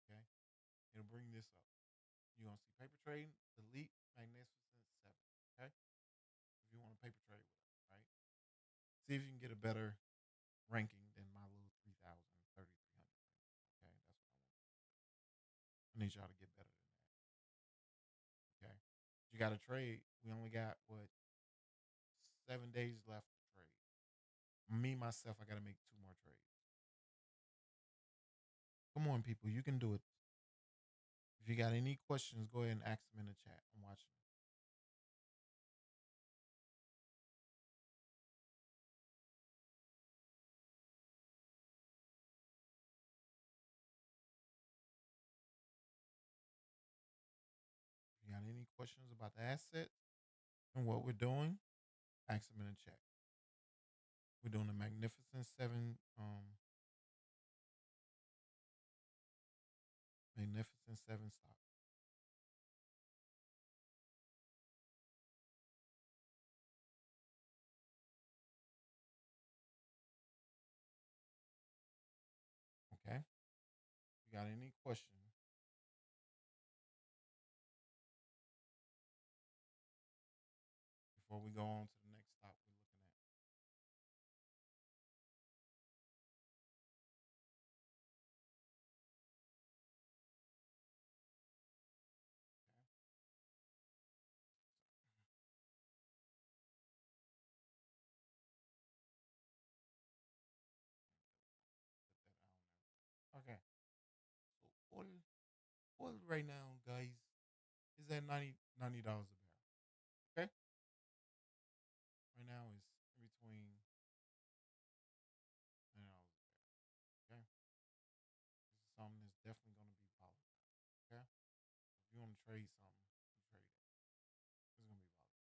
Okay. It'll bring this up. You're gonna see paper trading, delete Magnificent 7. Okay. If you want to paper trade with us, right? See if you can get a better ranking than my little 3,000, 3,300. Okay. That's what I want. I need y'all to get better than that. Okay. You got to trade. We only got 7 days left to trade. Me, myself, I got to make 2 more trades. Come on, people. You can do it. If you got any questions, go ahead and ask them in the chat. I'm watching. If you got any questions about the asset and what we're doing, ask them in the chat. We're doing a Magnificent 7 Magnificent 7 stock. Okay. If you got any question, before we go on to the next stock we're looking at. Okay. So oil right now, guys, is at $90 a barrel. Okay. Right now is in between $90 a barrel. Okay. This is something that's definitely going to be volatile. Okay. If you want to trade something, you trade it. It's going to be volatile.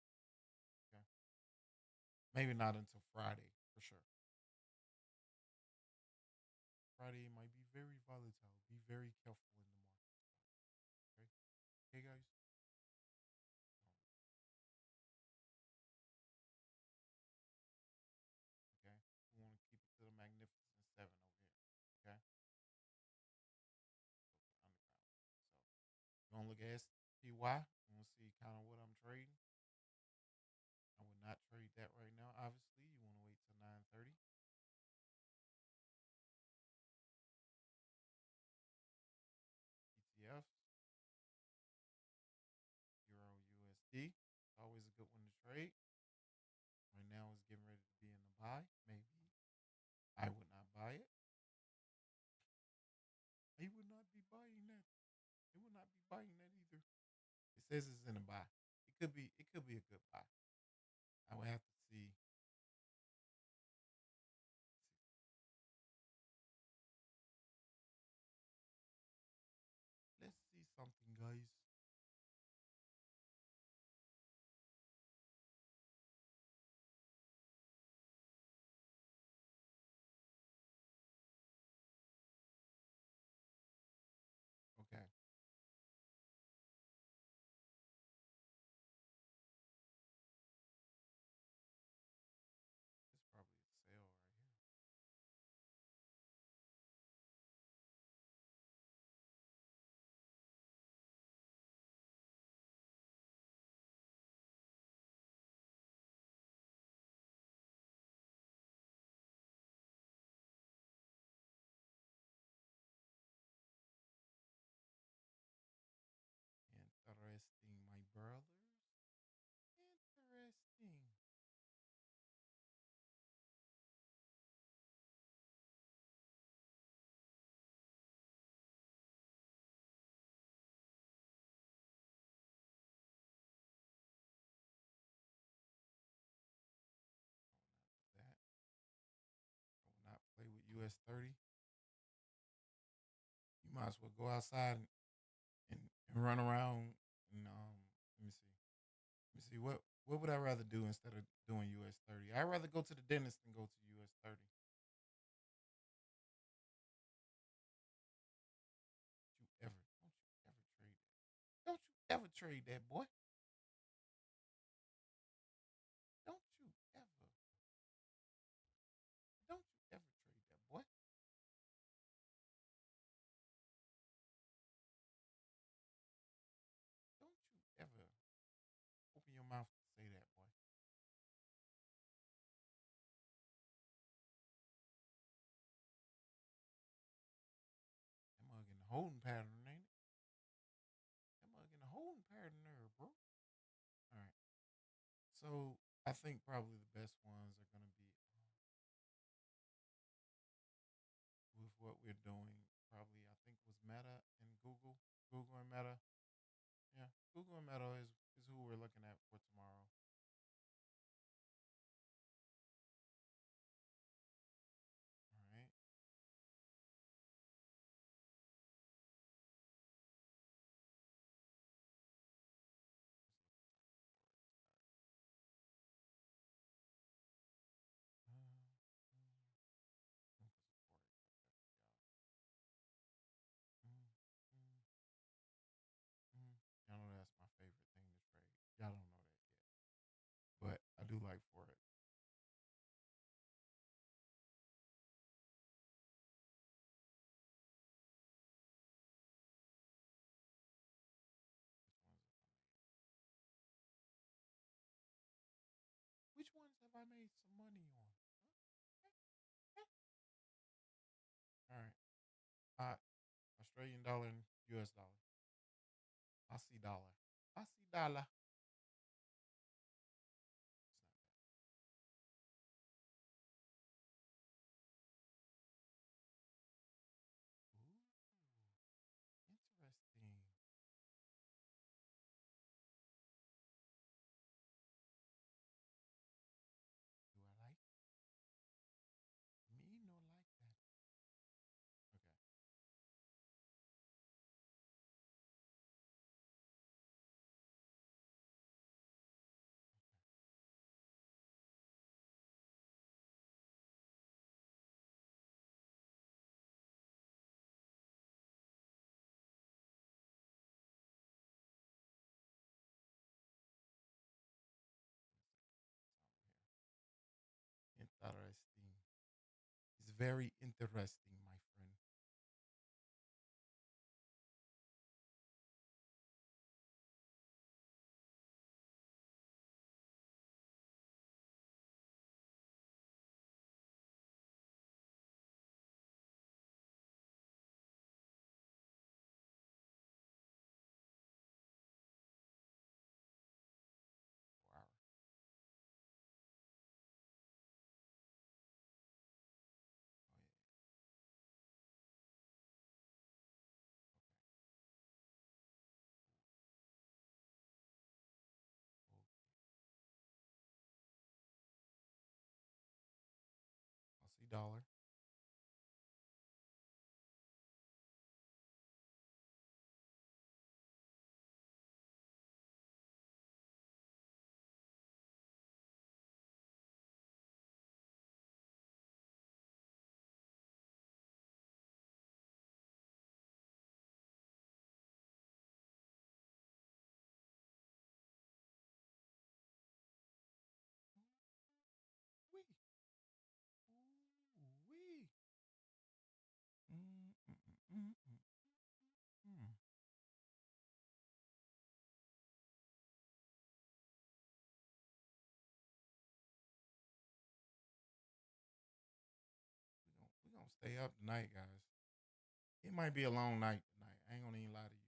Okay. Maybe not until Friday for sure. Friday might be very volatile. Be very careful in the market. Okay. Okay, guys. Okay. We want to keep it to the Magnificent 7 over here. Okay. Underground. So you want to look at SPY? You want to see kind of what I'm trading? I would not trade that right now. Obviously, you want to wait till 9:30. ETFs, Euro USD. It's always a good one to trade. Right now, it's getting ready to be in the buy. Maybe I would not buy it. I would not be buying that. I would not be buying that either. It says it's in a buy. It could be. It could be a good buy. I would have to see. Let's see something, guys. Okay. US 30, you might as well go outside and run around and let me see. Let me see what would I rather do instead of doing US 30? I'd rather go to the dentist than go to US 30. Don't you ever trade that, boy. Don't you ever. Don't you ever trade that, boy. Don't you ever open your mouth to say that, boy. That mug in the holding pattern, ain't it? That mug in the holding pattern there, bro. All right. So I think probably the best ones are going to be with what we're doing. Probably, I think was Meta and Google. Google and Meta. Yeah, Google and Meta is who we're looking at for tomorrow. All right. Y'all know that's my favorite thing to trade. Y'all don't know that yet, but I do like Forex. Which ones have I made some money on? All right. Australian dollar and US dollar. Aussie dollar. Aussie dollar. Interesting. Do I like it? Me no like that. Okay. Interesting. It's very interesting, my friend. Wow. Oh yeah. Okay. Aussie dollar. Wee. Ooh wee. Mm, mm, mm, mm, mm, mm. We gonna stay up tonight, guys. It might be a long night tonight. I ain't gonna even lie to you.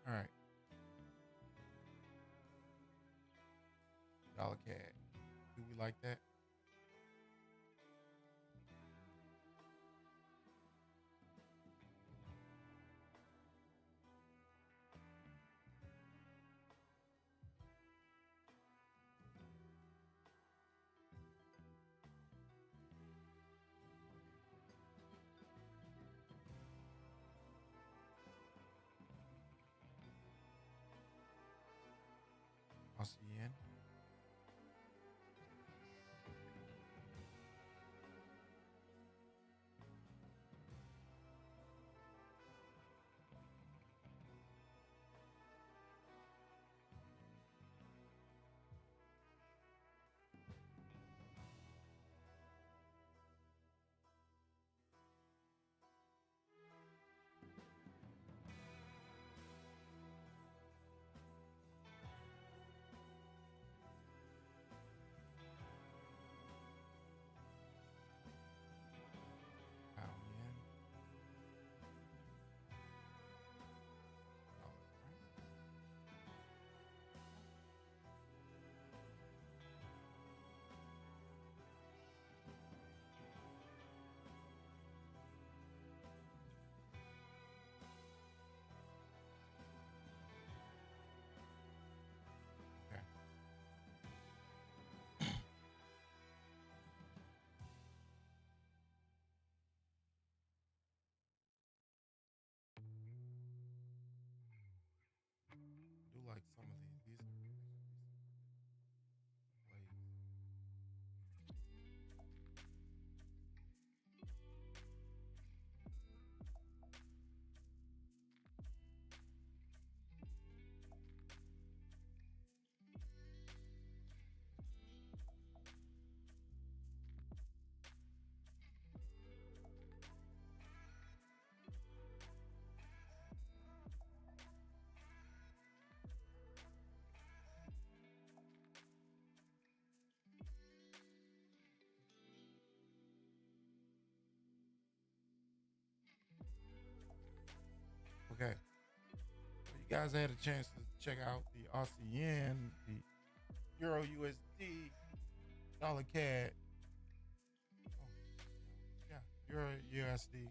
All right. Dollar CAD. Do we like that? like some of these plays. Okay. So you guys had a chance to check out the Aussie yen, the Euro USD, dollar CAD. Oh, yeah, Euro USD.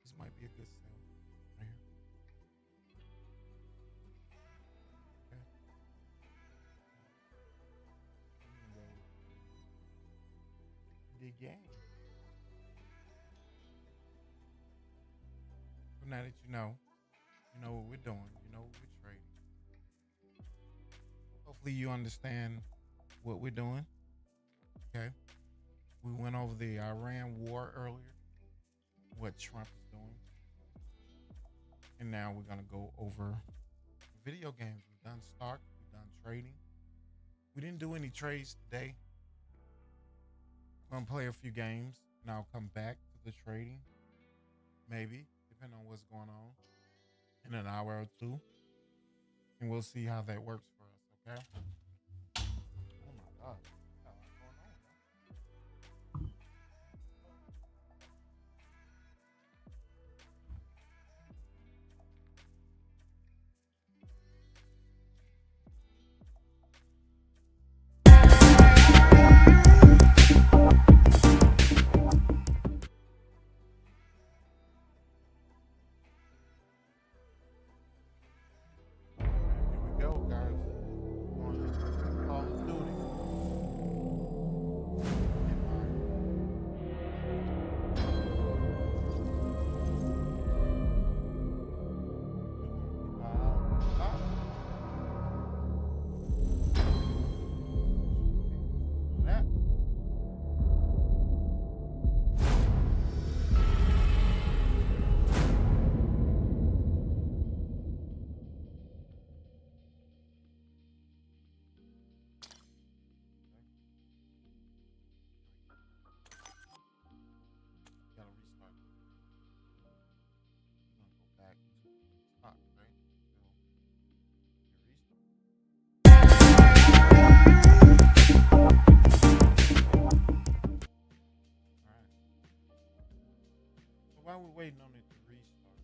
This might be a good sell right here. Okay. The game. So now that you know what we're doing, you know what we're trading. Hopefully you understand what we're doing. Okay. We went over the Iran war earlier, what Trump is doing. And now we're gonna go over video games. We've done stock, we've done trading. We didn't do any trades today. I'm gonna play a few games and I'll come back to the trading. Maybe, depending on what's going on, in an hour or two. And we'll see how that works for us, okay? Oh my God. Got a lot going on, y'all. Here we go, guys. On Call of Duty. That. Gotta restart. We're gonna go back to stock, right? Alright. So while we're waiting on it to restart,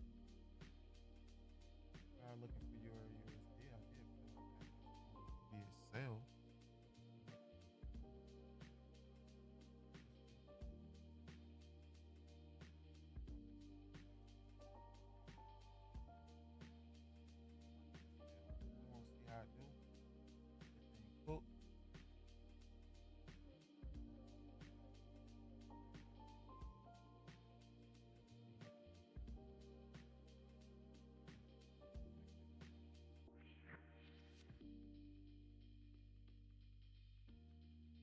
looking for your USD, I did feel like that would be a sell. We want to see how I do. Everything cooked.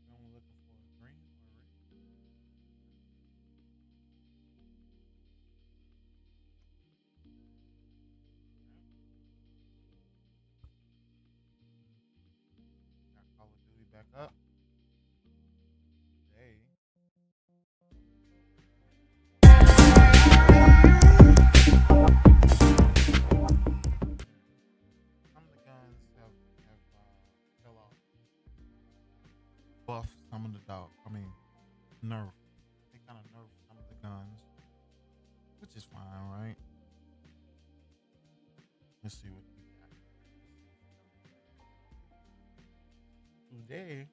I'm looking for a green or a red. Got Call of Duty back up. Today. Some of the guns have fell off. Buff some of the nerf. They kind of nerf some of the guns, which is fine, right? Let's see what we got. Today,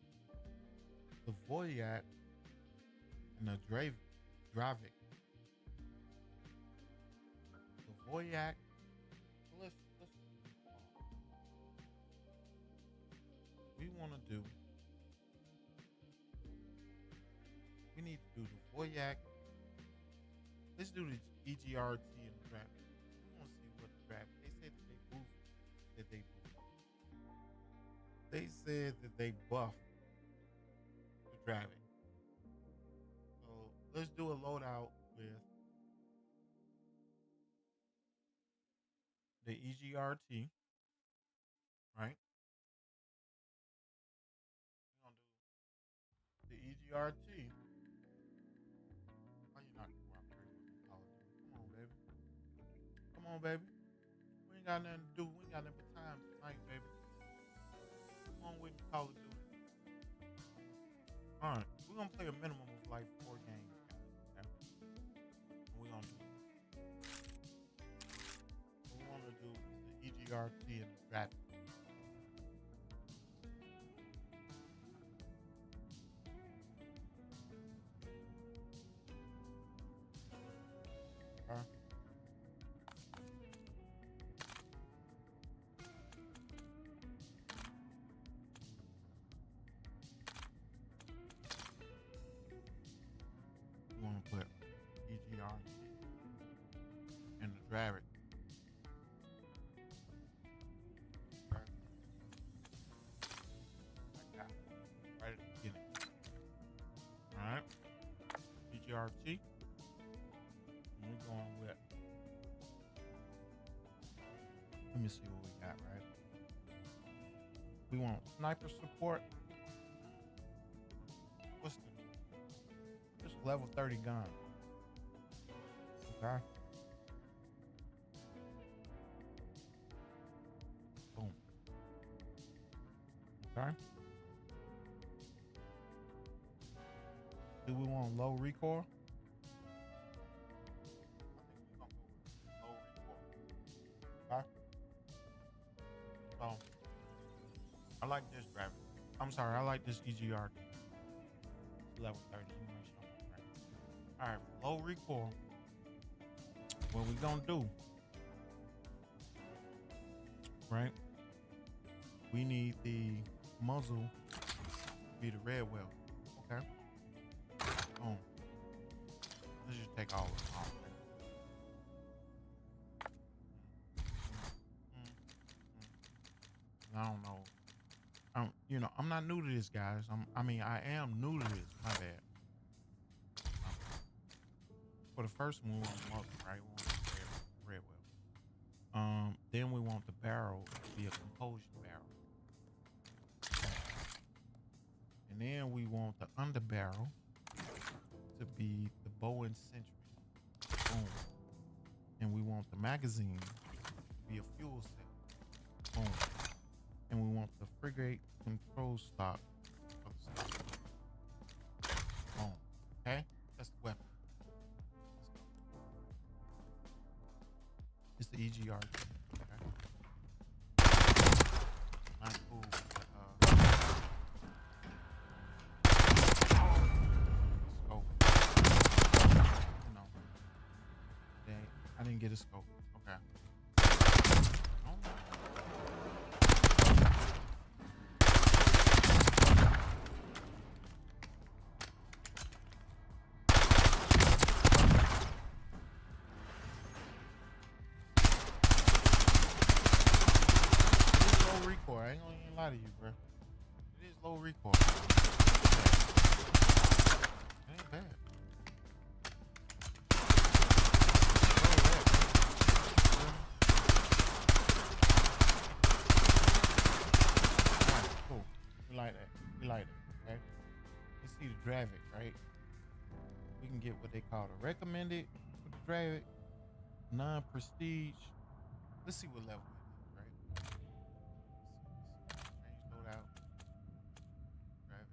the Voyat and the Dravik. The Voyak. Let's we want to do. We need to do the Voyak. Let's do the EGRT and the Dravik. We want to see what the Dravik. They said that they do? They said that they buffed the Dravic. So let's do a loadout with the EGRT, right? We're gonna do the EGRT. Why you not cooperating with me, Call of Duty? Come on, baby. Come on, baby. We ain't got nothing to do. We ain't got nothing but time tonight, baby. Come on with me, Call of Duty. All right, we're gonna play a minimum of like 4 games, guys. Okay? And we're gonna do. We want to do the EGRT and the Dravic. Okay. We want to put EGRT and the Dravic. Right at the beginning. All right. EGRT. And we're going with. Let me see what we got, right? We want sniper support. What's the just level 30 gun? Okay. Boom. Okay. Do we want low recoil? Low recoil. Okay. So I like this graphic. I'm sorry, I like this EGR. Level 30. All right, low recoil. What we gonna do? Right? We need the muzzle to be the red well. Okay. Boom. Let's just take all of them off. I don't know. I'm not new to this, guys. I am new to this. My bad. For the first one, we want the muzzle, right? We want the red well. Then we want the barrel to be a compulsion barrel. And then we want the underbarrel to be the bow and sentry. Boom. And we want the magazine to be a fuel cell. Boom. And we want the frigate control stock. Boom. Okay? That's the weapon. Let's go. It's the EGR. Okay? Not cool. I didn't get a scope. Okay. Low recoil. I ain't gonna even lie to you, bro. It is low recoil. It ain't bad. We like that, okay? Let's see the Dravic, right? We can get what they call the recommended for the Dravic, non-prestige. Let's see what level it is, right? Change loadout. Dravic.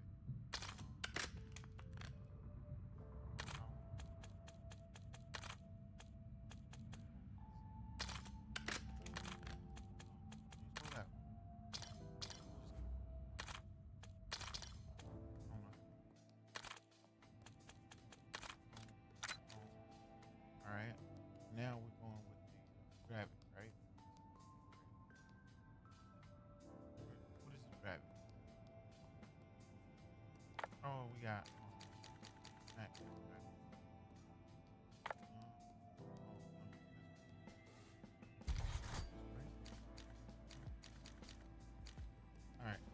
Now we're going with the Dravic, right?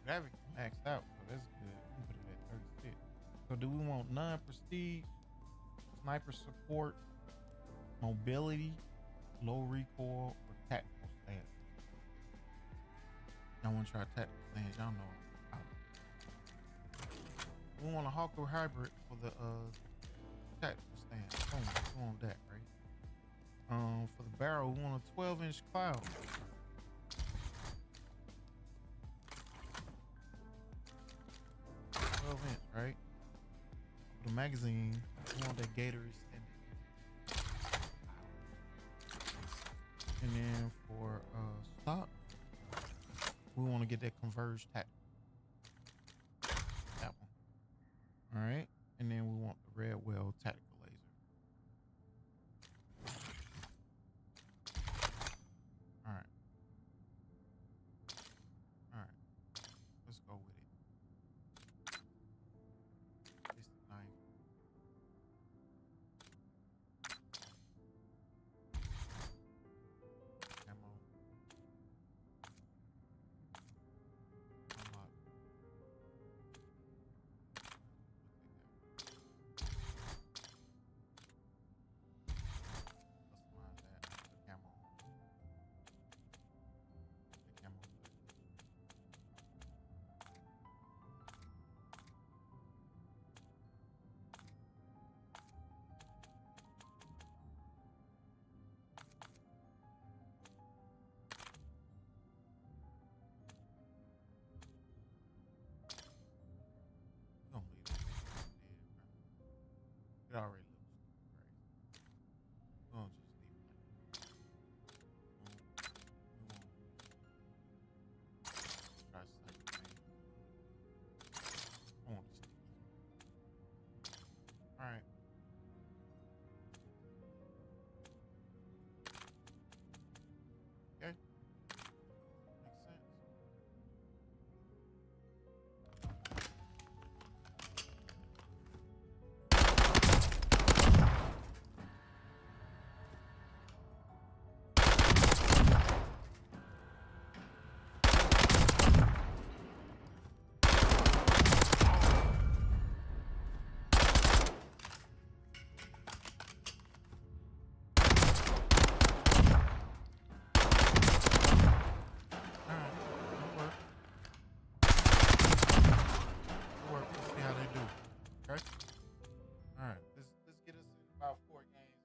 Graphics maxed out, so that's good. We can put it at 36. So do we want non-prestige, sniper support, mobility, low recoil, or tactical stance? I want to try tactical stance. Y'all know it. We want a Hawker hybrid for the tactical stance. Boom, we want that, right? For the barrel, we want a 12-inch cloud. 12-inch, right? For the magazine, we want that Gator extended. And then for stock, we want to get that Converge tactical. That one. All right. And then we want the Red Well tactical laser. All right. All right. Let's go with it. It's the knife. Ammo. Unlock. Customize that. The camo. The camo. We're gonna leave it. It already looks great. We're gonna just leave it like that. We won't try to snipe the thing. I want to stick it. All right. Okay.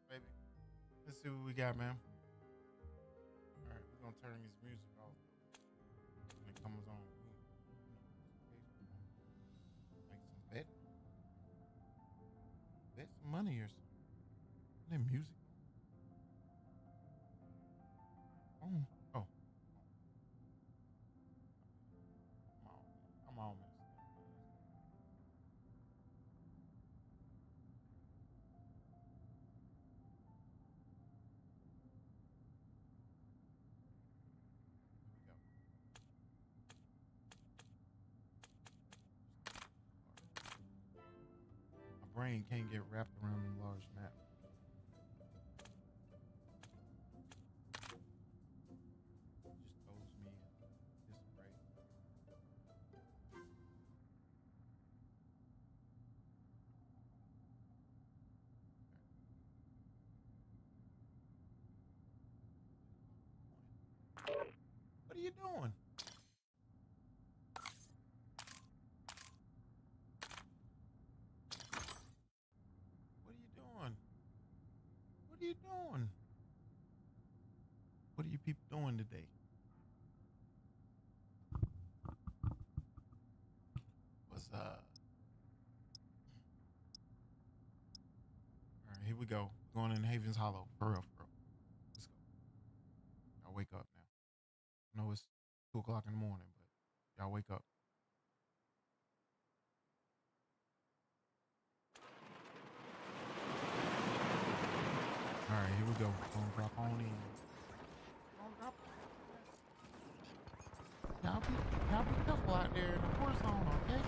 Makes sense. Let's see what we got, man. All right, we're gonna turn this music off when it comes on. Make some bet some money or something. That music. Oh, come on, man. My brain can't get wrapped around the large map. Just throws me in disarray. What are you doing? What are you doing? What are you doing? What are you people doing today? What's up? All right, here we go. We're going in Havens Hollow. For real, for real. Let's go. Y'all wake up now. I know it's 2 o'clock in the morning, but y'all wake up. All right, here we go. Gonna drop on in. Y'all be careful out there in the war zone, okay?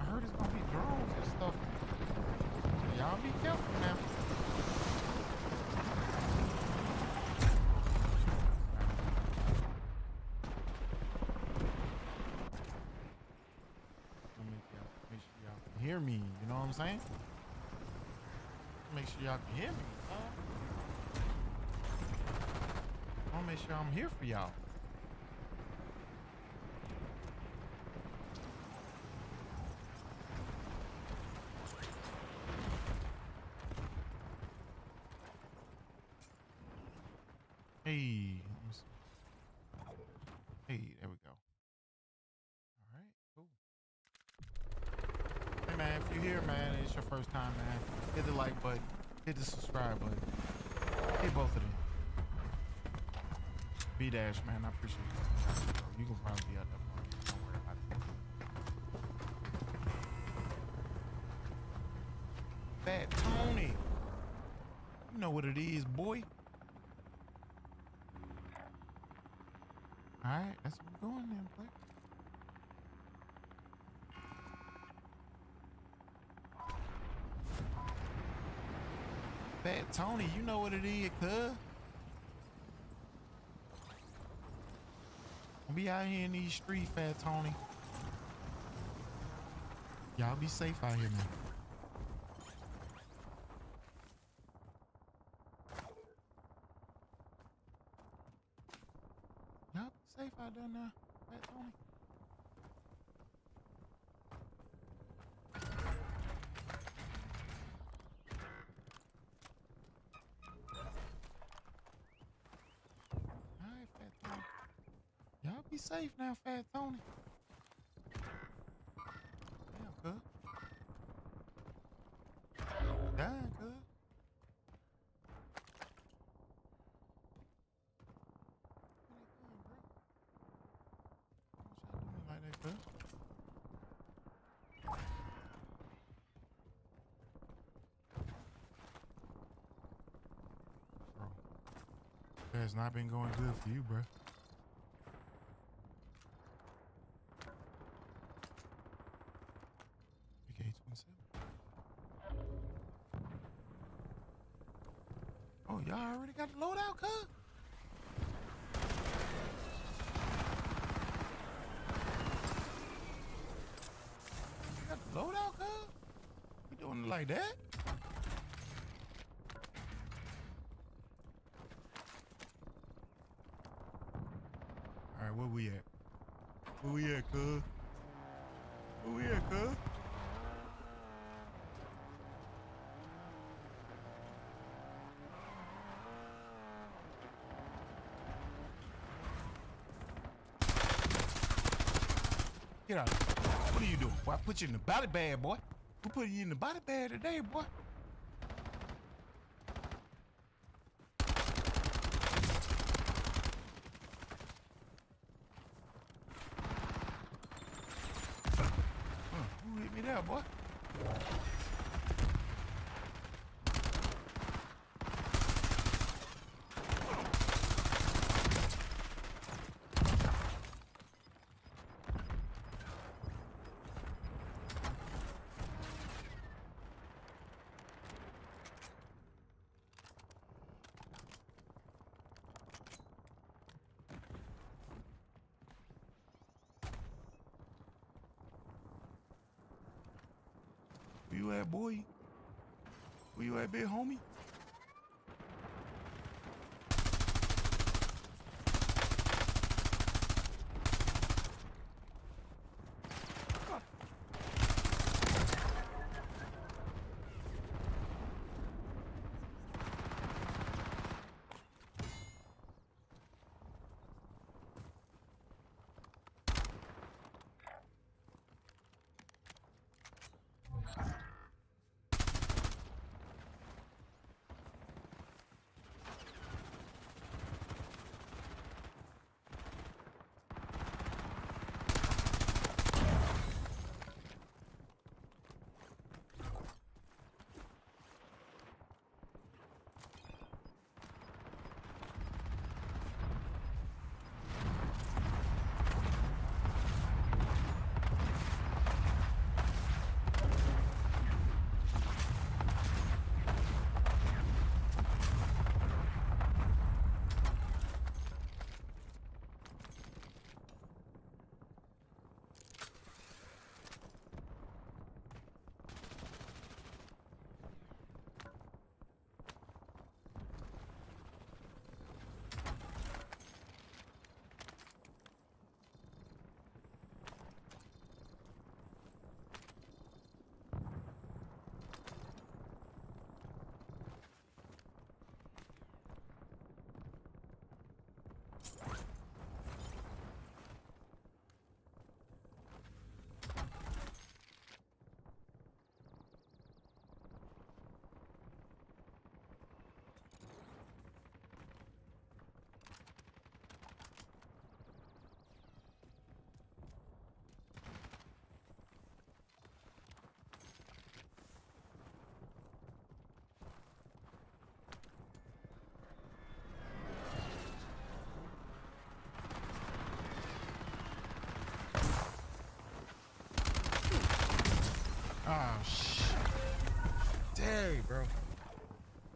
I heard it's gonna be drones and stuff. Y'all be careful now. hear me. You know what I'm saying? Make sure y'all can hear me. I want to make sure I'm here for y'all. Hey, let me see. Hey, there we go. All right, cool. Hey man, if you're here, man, it's your first time, man, hit the like button, hit the subscribe button, hit both of them. B-Dash, man, I appreciate you. You can probably be out there for me. Don't worry about it. Fat Tony. You know what it is, boy. All right, that's what we're going then, play. Fat Tony, you know what it is, cuz. Don't be out here in these streets, Fat Tony. Y'all be safe out here, man. Y'all be safe out there now, Fat Tony. All right, Fat Tony. Y'all be safe now, Fat Tony. Damn, cuz. Damn, cuz. Where they going, bro? Don't y'all do me like that, cuz. Bro, it has not been going good for you, bro. Oh, y'all already got the loadout, cuz? You got the loadout, cuz? You doing it like that? All right, where we at? Where we at, cuz? Where we at, cuz? Get out. What are you doing? Boy, I put you in the body bag, boy. We put you in the body bag today, boy. Who hit me there, boy? Where you at, boy? Where you at, big homie?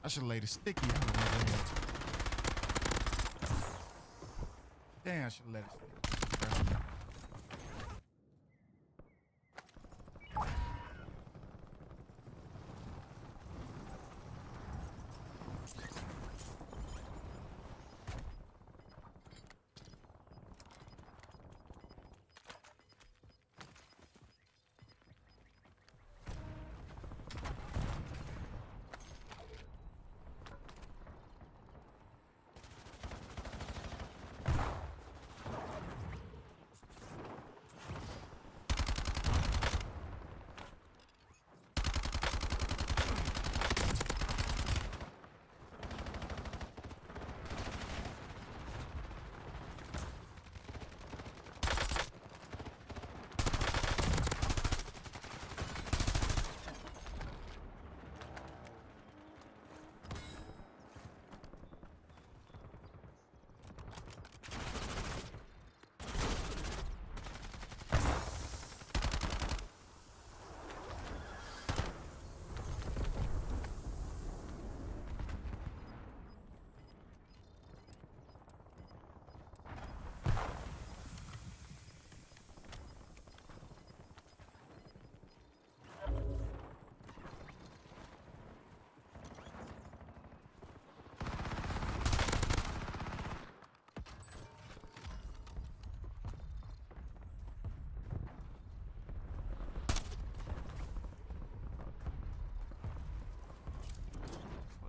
I should have laid a sticky out of my hand. Damn, I should have let it stick, bro.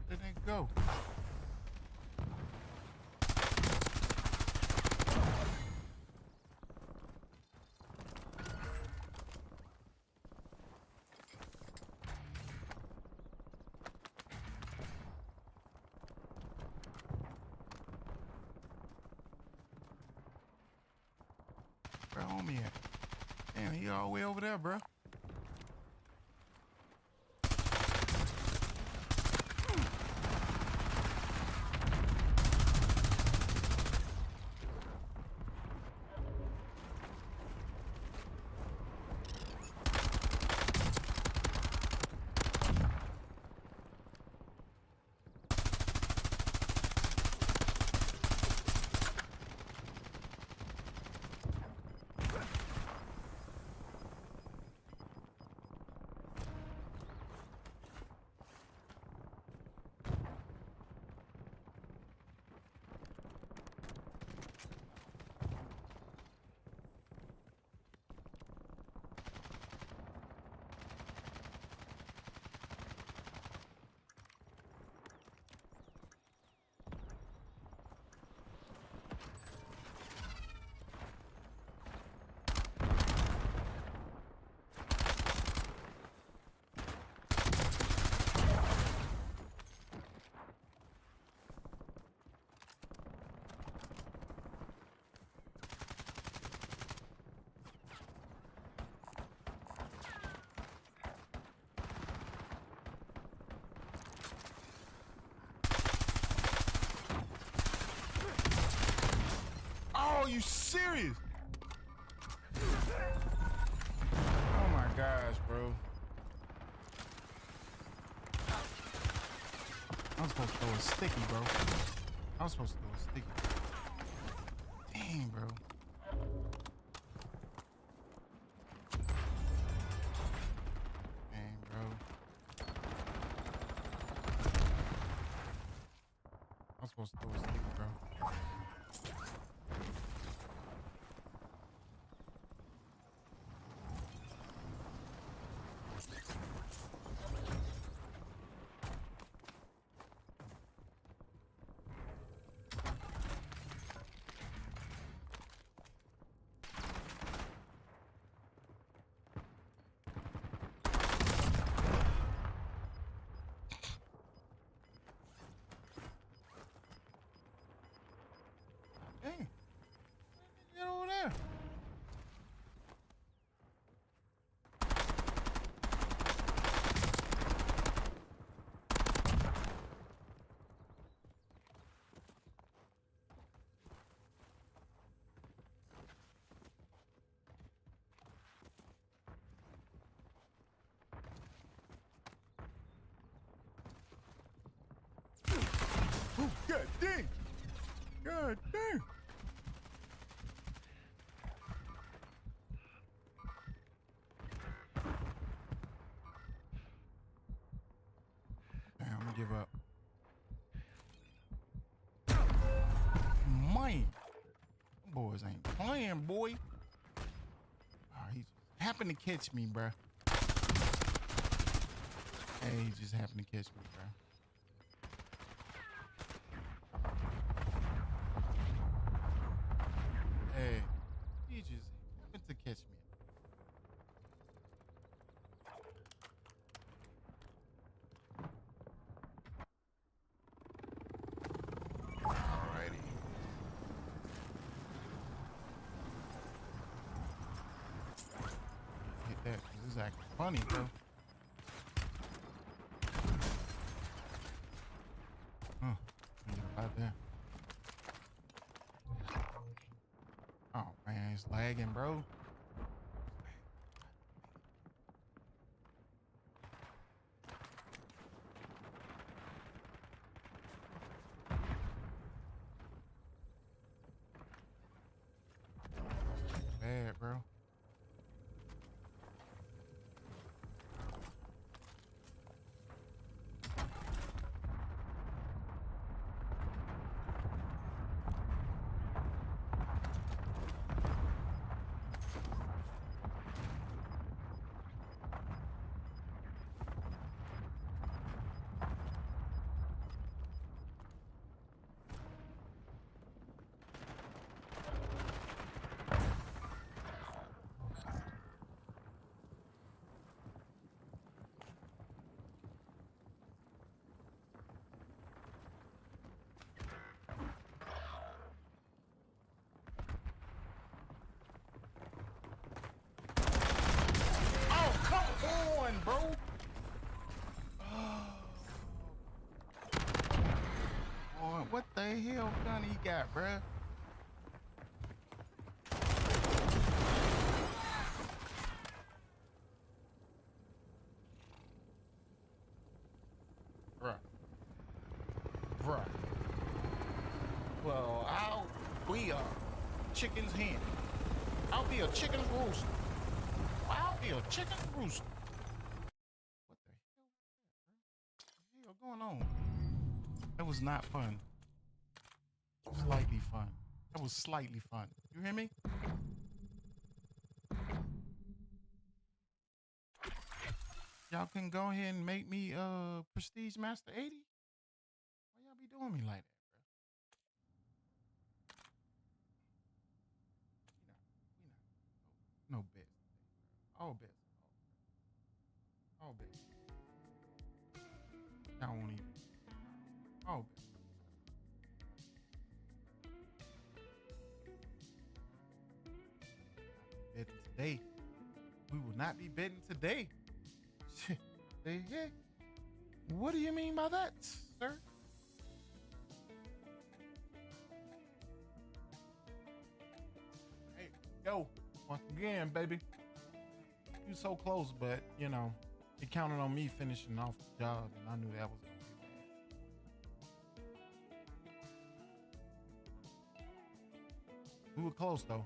Where did it go? Where homie at? Damn, he all the way over there, bro. Oh, you serious? Oh my gosh, bro. I was supposed to throw a sticky, bro. I was supposed to throw a sticky. Dang, bro. Dang, bro. I was supposed to throw a sticky, bro. Dang. God dang. God dang. Damn, I'm gonna give up. Man, them boys ain't playing, boy. Oh, he just happened to catch me, bruh. Hey, he just happened to catch me, bruh. Hey, he just happened to catch me. Alrighty. Hit that. This is acting funny, bro. Huh. About that. Oh man, it's lagging, bro. Bad, bro. Bro. Boy, what the hell gun he got, bruh? Bruh. Well, I'll be a chicken's hen. I'll be a chicken's rooster. I'll be a chicken's rooster. What the hell going on? That was not fun. Slightly fun. That was slightly fun. You hear me? Y'all can go ahead and make me Prestige Master 80? Why y'all be doing me like that, bro? No bets. All bets. All bets. Y'all won't even. All bets. Betting today. We will not be betting today. Hey, hey. What do you mean by that, sir? Hey, yo, once again, baby. You so close, but you know, it counted on me finishing off the job, and I knew that was gonna be bad. We were close though.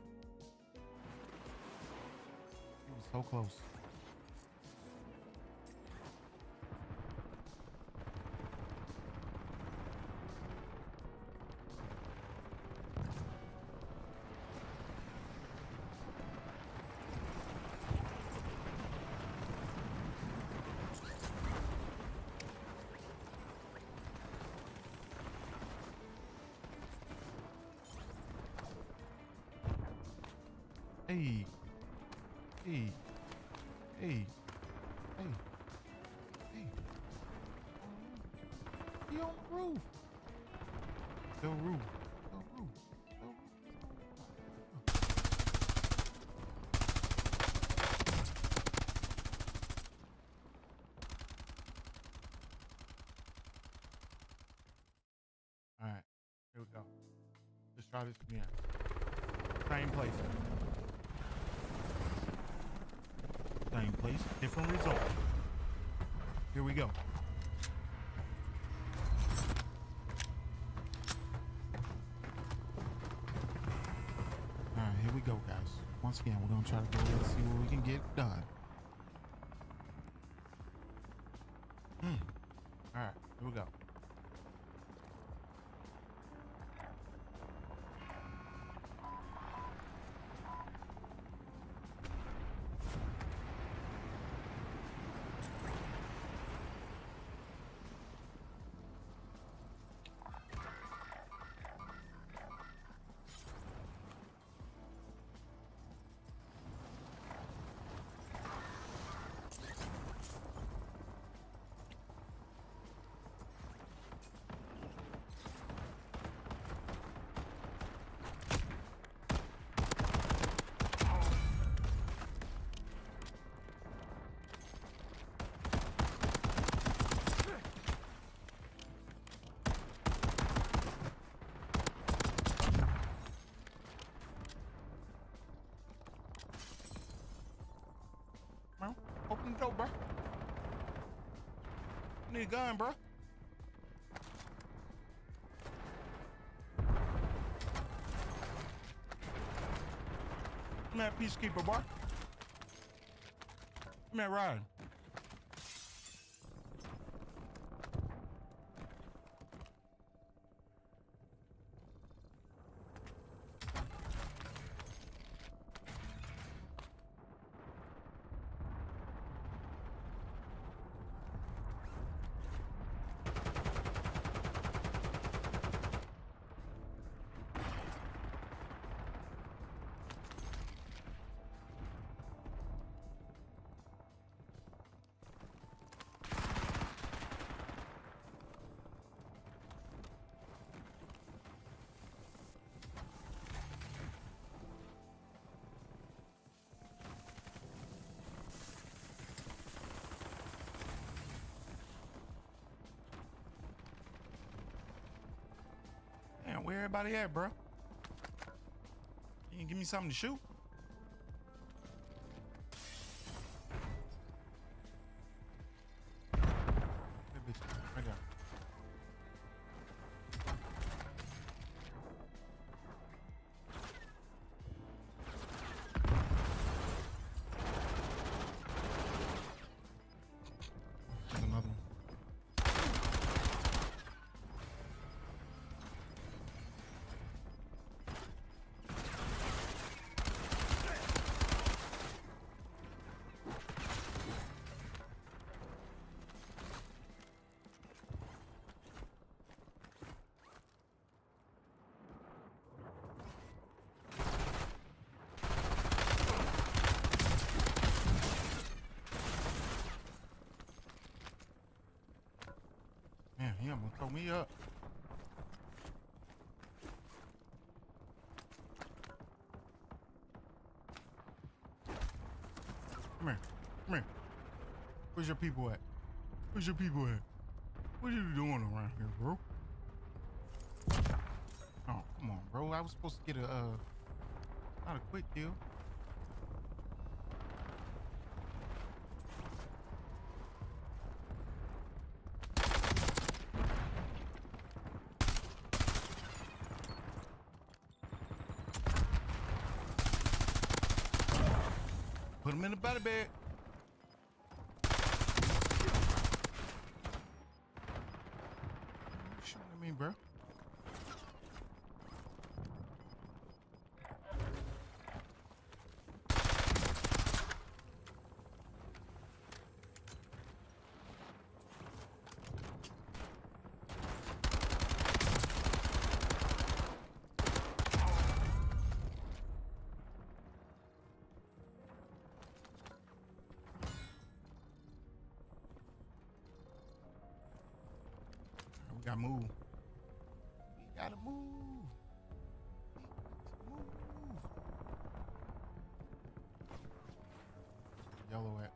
We were so close. Hey, hey, hey, hey, hey. He on the roof. The roof. The roof. The roof. All right, here we go. Let's try this again. Same place. Same place, different result. Here we go. go, guys. Once again, we're gonna try to go and see what we can get done. All right, here we go. Open the door, bro. Need a gun, bro. I'm that peacekeeper, boy. I'm that ride. Damn, where everybody at, bro? Can you give me something to shoot? That bitch, right there. There's another one. Man, he almost throw me up. Come here. Come here. Where's your people at? Where's your people at? What are you doing around here, bro? Oh, come on, bro. I was supposed to get a, not a quick kill. Put him in the body bag. You shooting at me, bro? We gotta move. We gotta move. Move. Yellow at.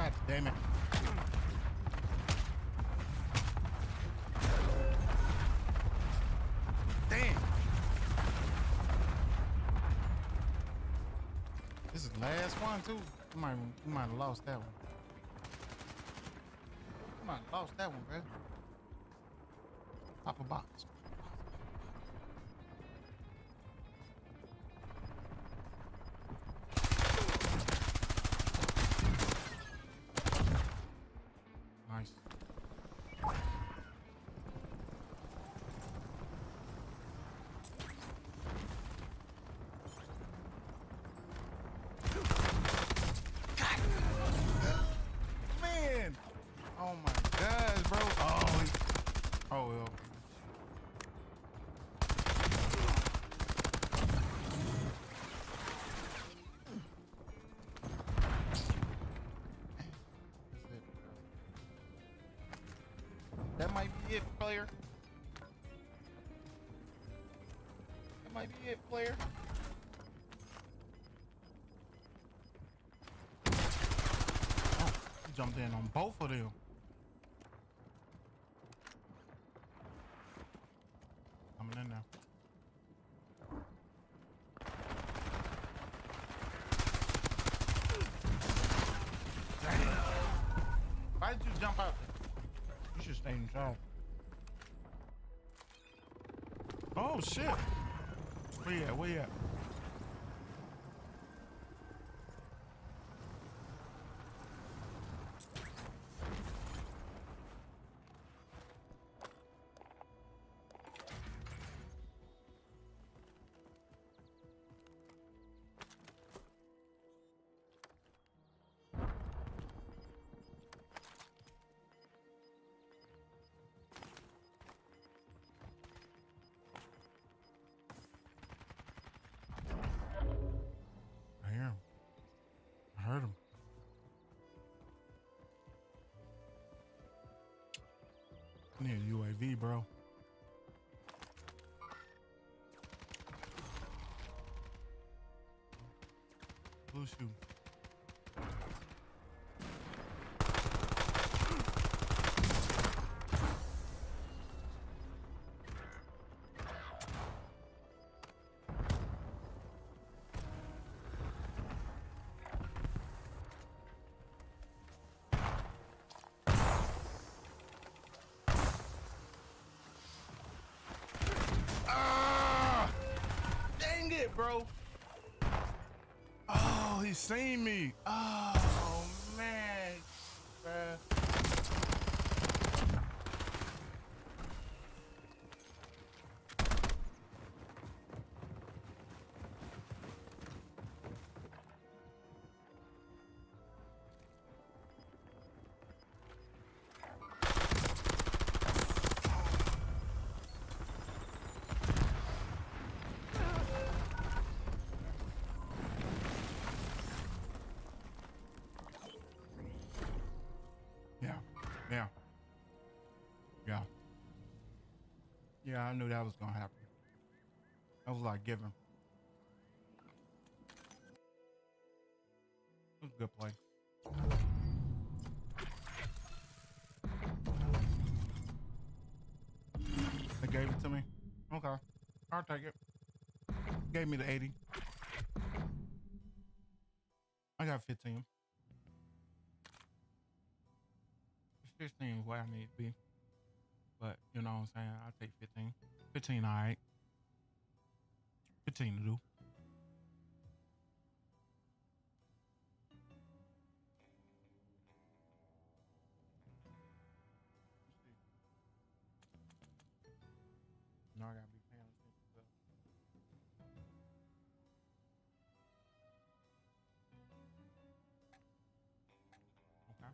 God damn it. Damn. This is the last one too. We might have lost that one. We might have lost that one, bro. Pop a box. Nice. Man! Oh my gosh, bro. Oh well. That might be it, player. That might be it, player. Oh, he jumped in on both of them. Coming in now. Dang. Why did you jump out there? You should stay inside. Oh shit! Where you at? Where you at? I hear him. I heard him. I need a UAV, bro. Blue shoe. Dang it, bro. Oh, he seen me. Oh, man. Yeah, I knew that was gonna happen. That was like given. It was a good play. They gave it to me. Okay, I'll take it. Gave me the 80. I got 15. 15 is where I need to be. But you know what I'm saying? I'll take 15. 15, all right. 15 to do. No, I gotta be paying attention to. Okay.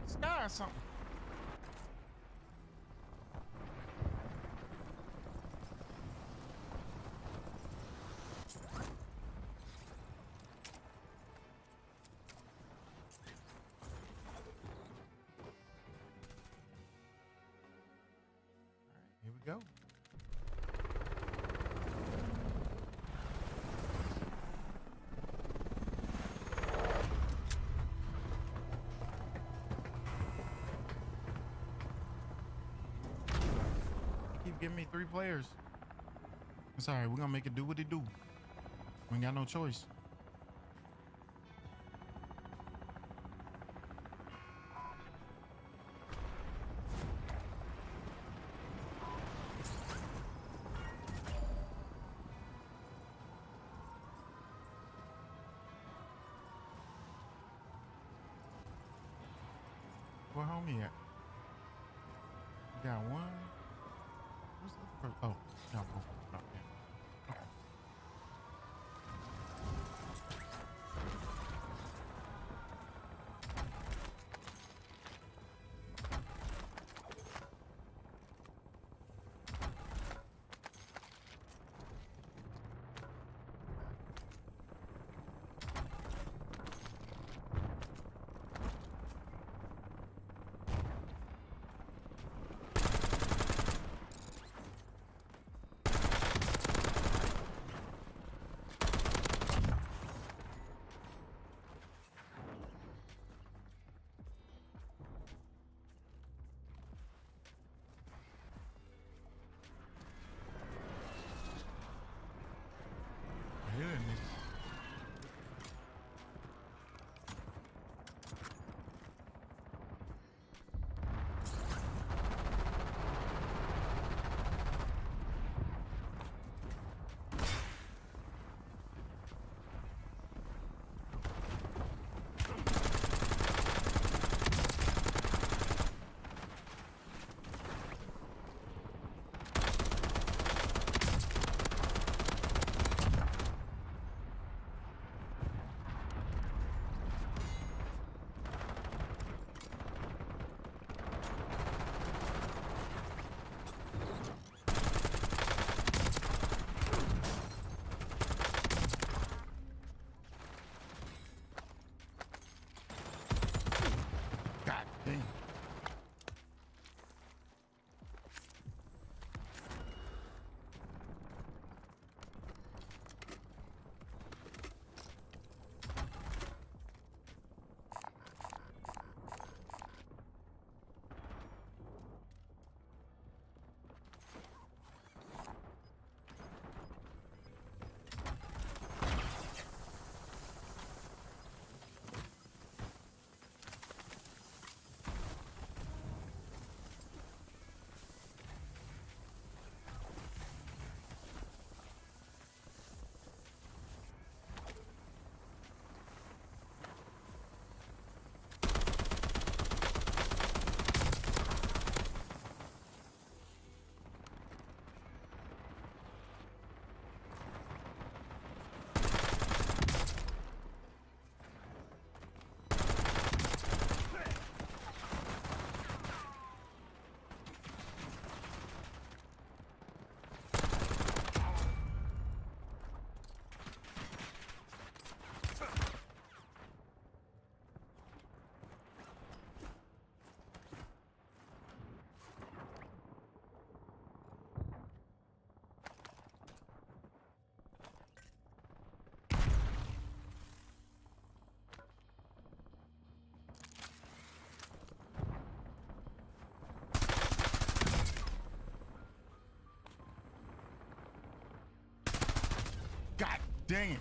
the sky or something. Here we go. Keep giving me 3 players. It's all right. We're gonna make it do what it do. We ain't got no choice. Where homie at? We got one. Who's the first? Oh, no, both. Oh, yeah. Okay. God dang it.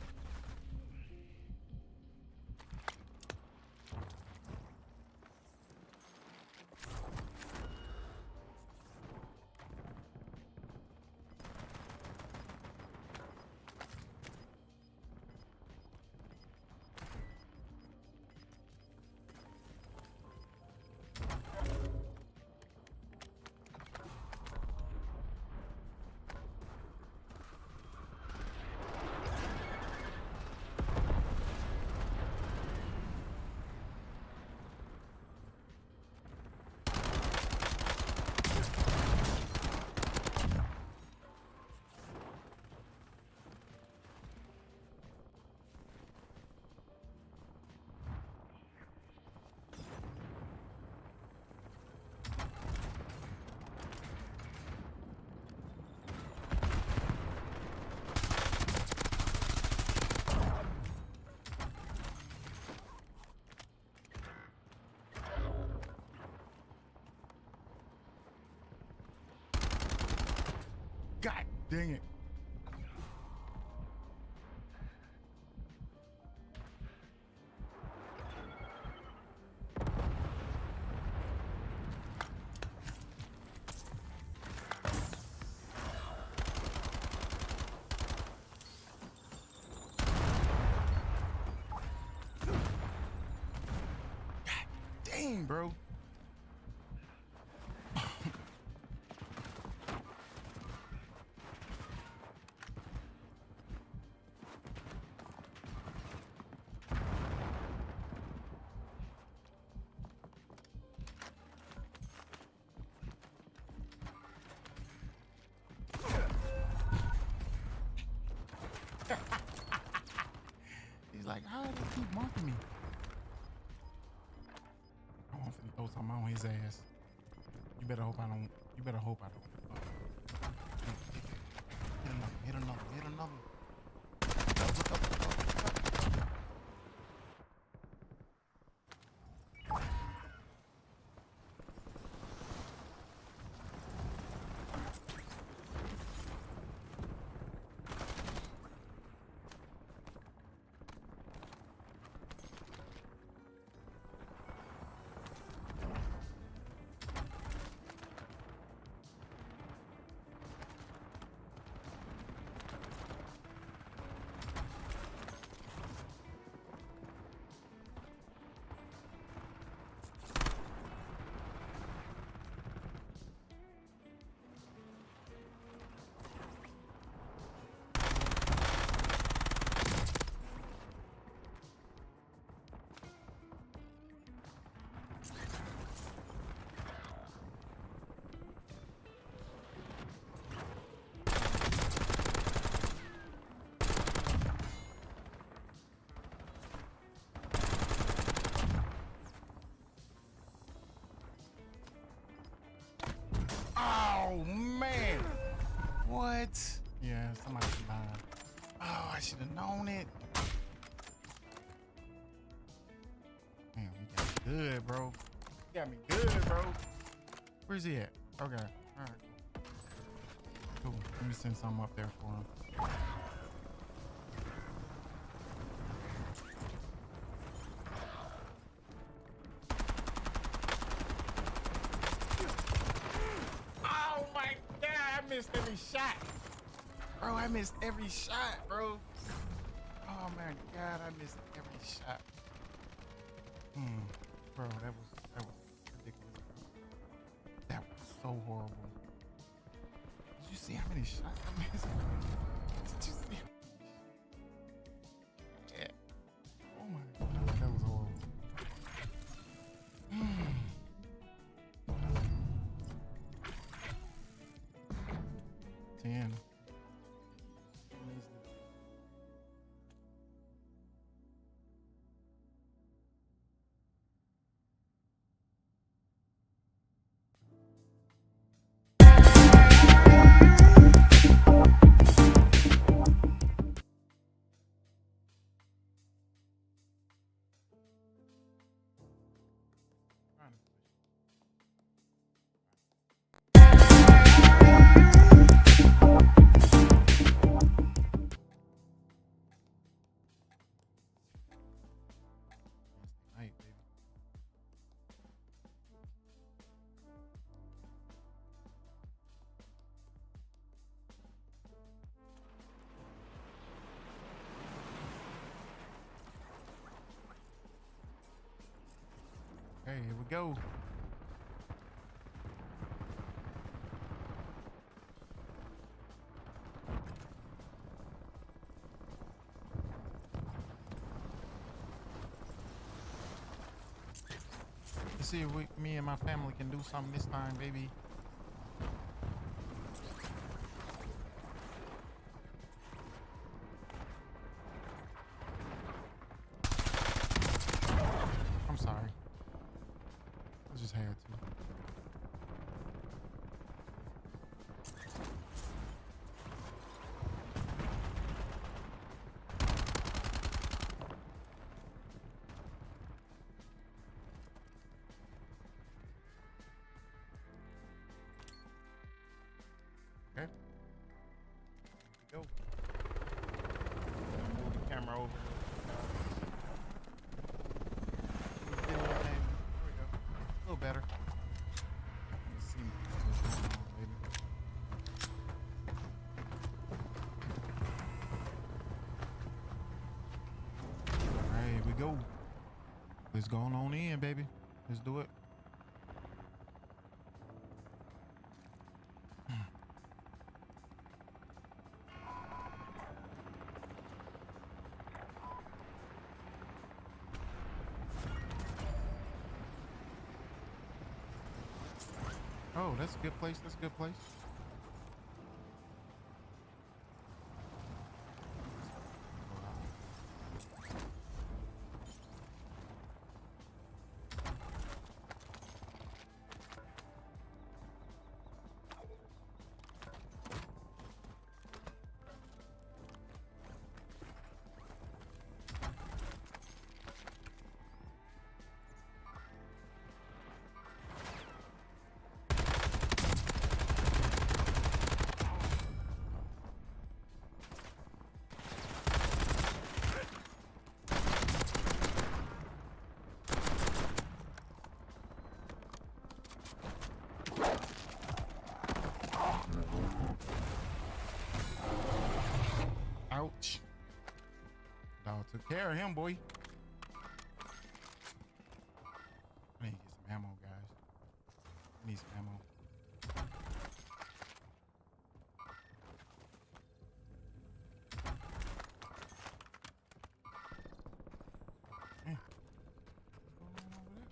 God dang it. Dang, bro. He's like, how do they keep marking me? I'm finna throw something on his ass. You better hope I don't. You better hope I don't. Hit another. Hit another. Hit another. Look up. Oh man. What? Yeah, somebody lied. Oh, I should have known it. Man, we got me good, bro. You got me good, bro. Where's he at? Okay. All right. Cool. Let me send something up there for him. Oh my God, I missed every shot. Bro, I missed every shot, bro. Oh my God, I missed every shot. Bro, that was ridiculous, bro. That was so horrible. Did you see how many shots I missed? Did you see? Yeah. Oh my God, that was horrible. 10. Night, baby. Okay, here we go. Let's see if me and my family can do something this time, baby. I'm sorry. I just had to. over. There we go. A little better. Let's see what's going on, baby. All right, here we go. Let's go on in, baby. Let's do it. Oh, that's a good place. That's a good place. Ouch. Dog took care of him, boy. I need to get some ammo, guys. I need some ammo. What's going on over there?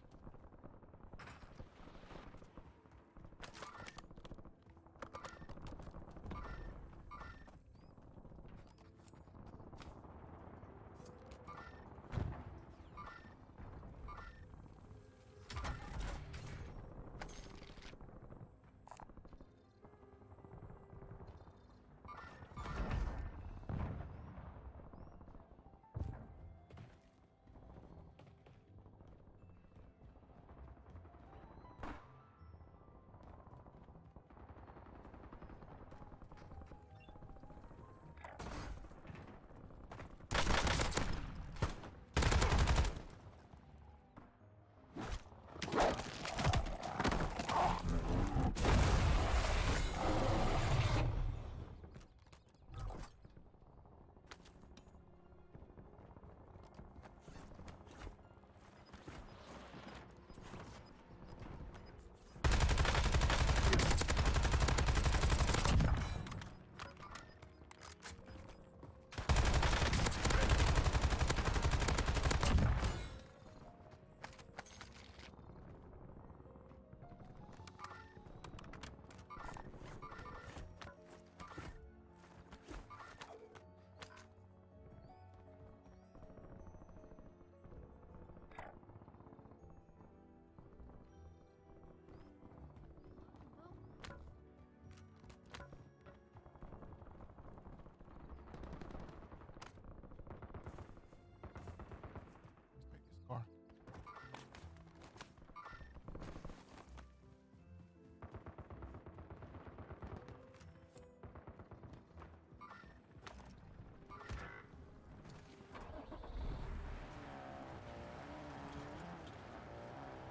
Car.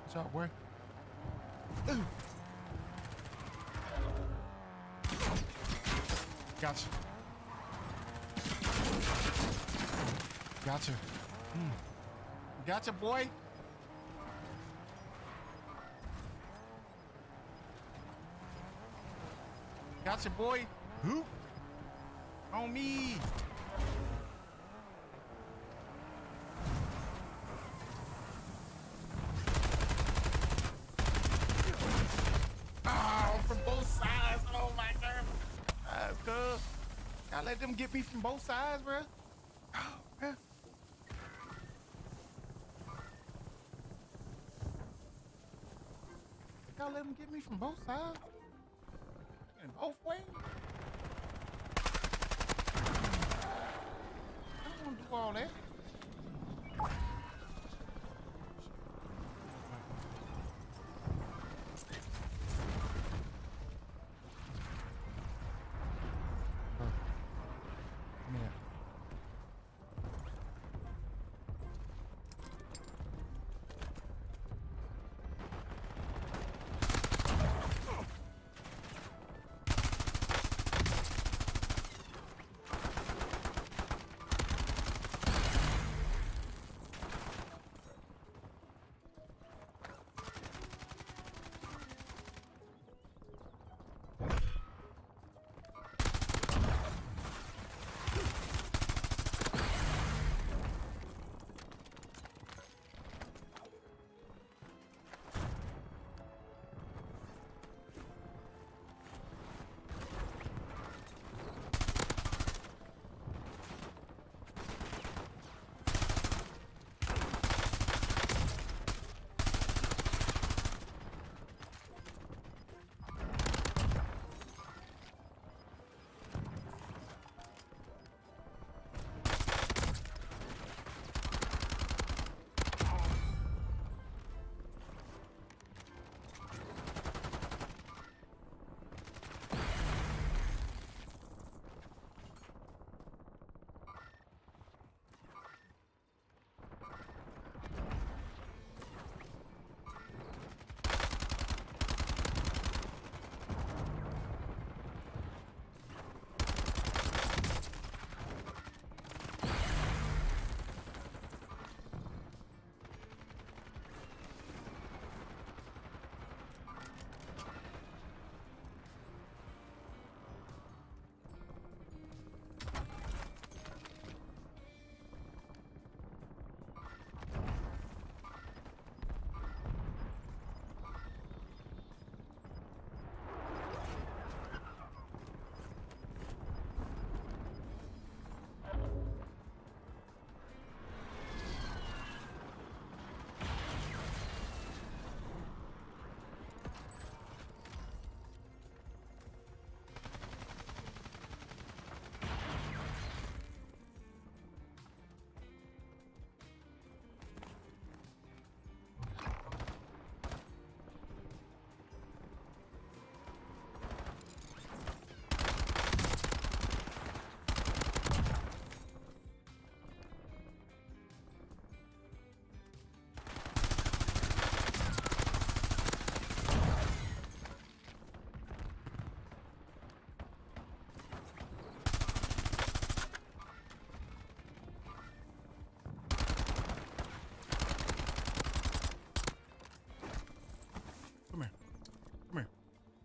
Watch out, boy. Ooh. Gotcha. Gotcha. Gotcha, boy. Gotcha, boy. Who? On me. Oh, from both sides. Oh my God. Good. Gotta let them get me from both sides, bro. Oh, man. Y'all let them get me from both sides? In both ways? I don't want to do all that. Come here.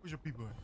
Where's your people at?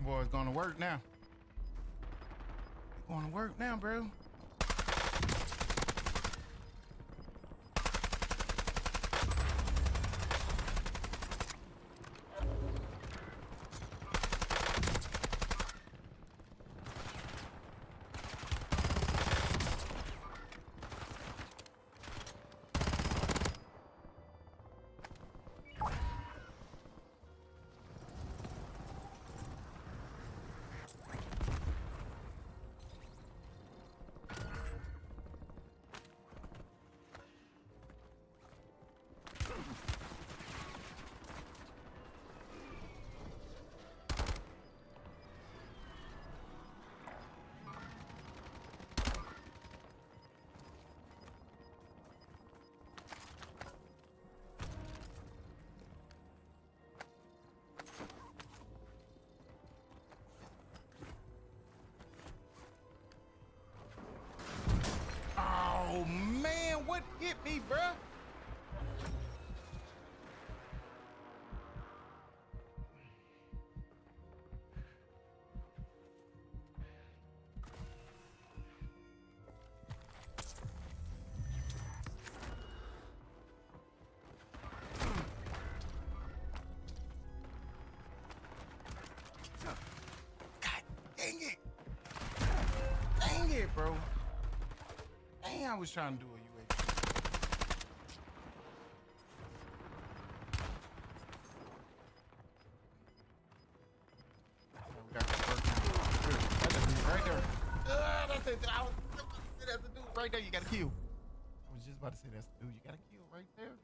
Boy, it's going to work now. It's going to work now, bro. Oh man, what hit me, bruh? God dang it. Dang it, bro. Dang, I was trying to do a UAV. We got the first now. Good. That's a dude right there. That's it. I was that's the dude right there. You gotta kill. I was just about to say that's the dude you gotta kill right there.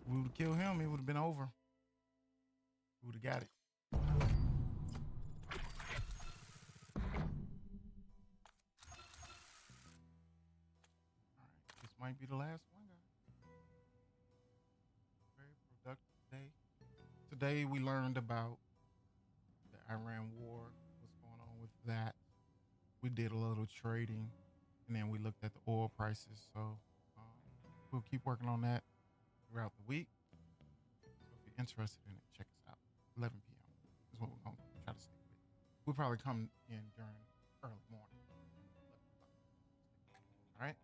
If we would have killed him, it would have been over. We would have got it. This might be the last one, guys. Very productive day. Today we learned about the Iran war, what's going on with that. We did a little trading, and then we looked at the oil prices. So we'll keep working on that throughout the week. So if you're interested in it, check us out. 11 p.m. is what we're going to try to stick with. We'll probably come in during early morning. All right?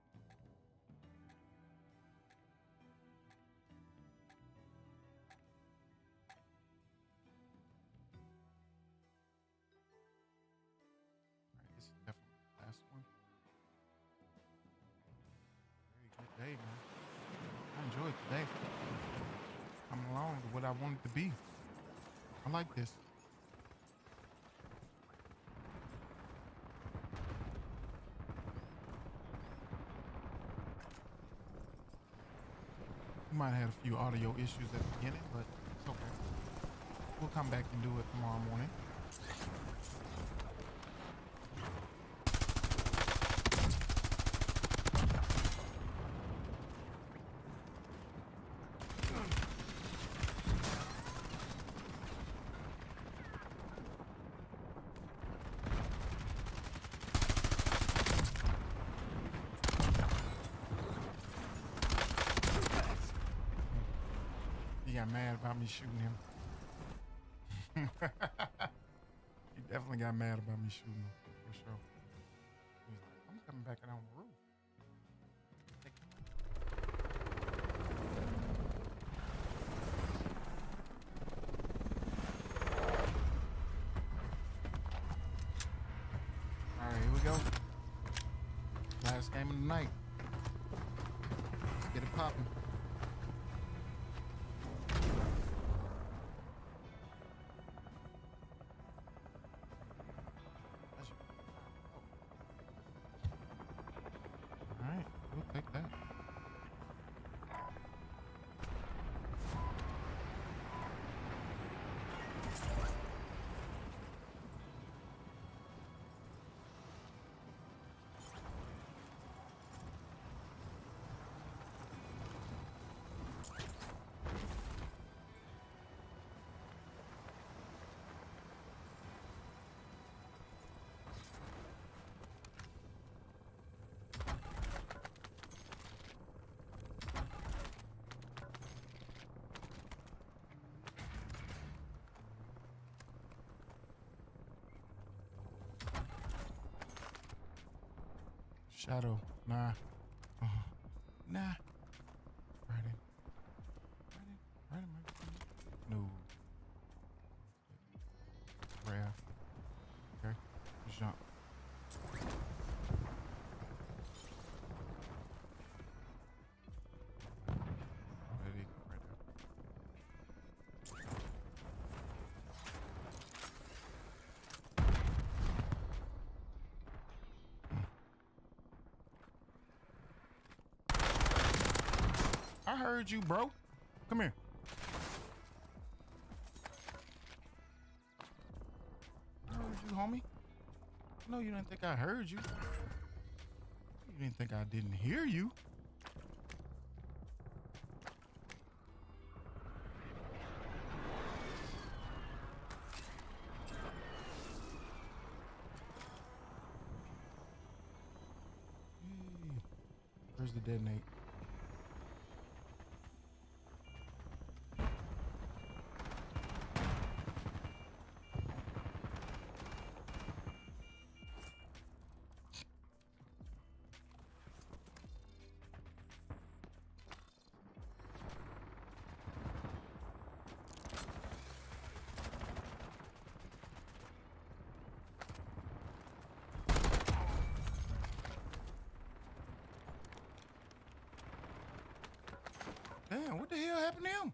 This is definitely the last one. Very good day, man. I enjoyed today. Coming along with what I wanted to be. I like this. We might have had a few audio issues at the beginning, but it's okay. We'll come back and do it tomorrow morning. got mad about me shooting him. He definitely got mad about me shooting him, for sure. He's like, I'm coming back on the roof. All right, here we go. Last game of the night. Let's get it popping. All right, we'll take that. Shadow, nah. Nah. Right in. No. Rare. Okay. Jump. Ready. Right there. I heard you, bro. Come here. I heard you, homie. No, you didn't think I heard you. You didn't think I didn't hear you. Where's the detonate? Damn, what the hell happened to him?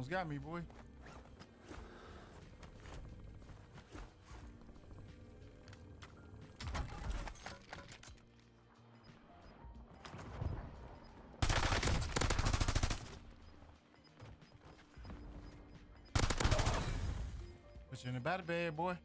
almost got me, boy. Put you in the battle bed, boy.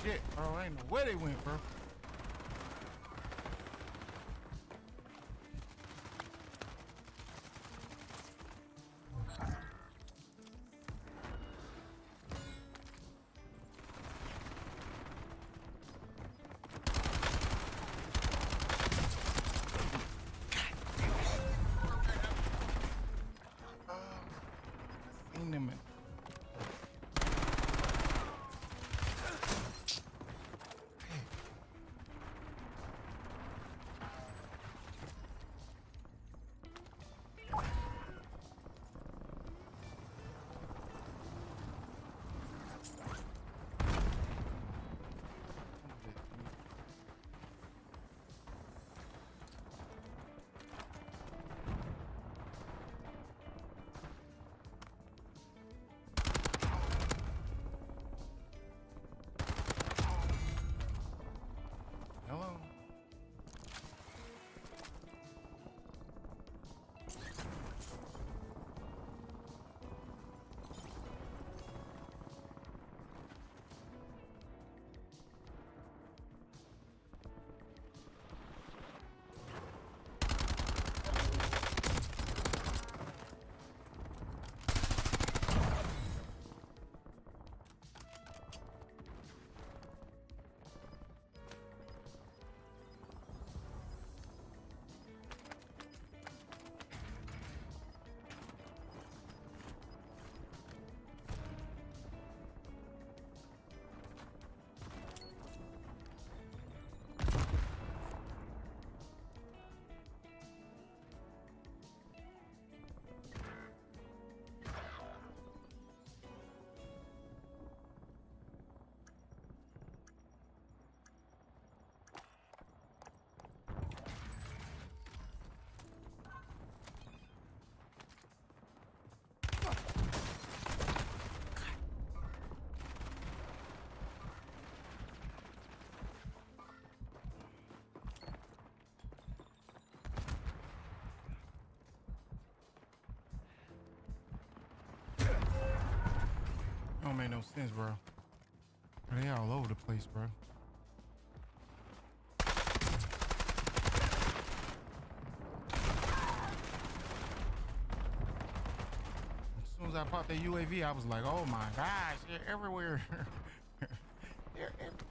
Shit, bro. I ain't know where they went, bro. Seen them in. Hello. Don't make no sense, bro. They all over the place, bro. As soon as I popped that UAV, I was like, oh my gosh, they're everywhere. They're everywhere.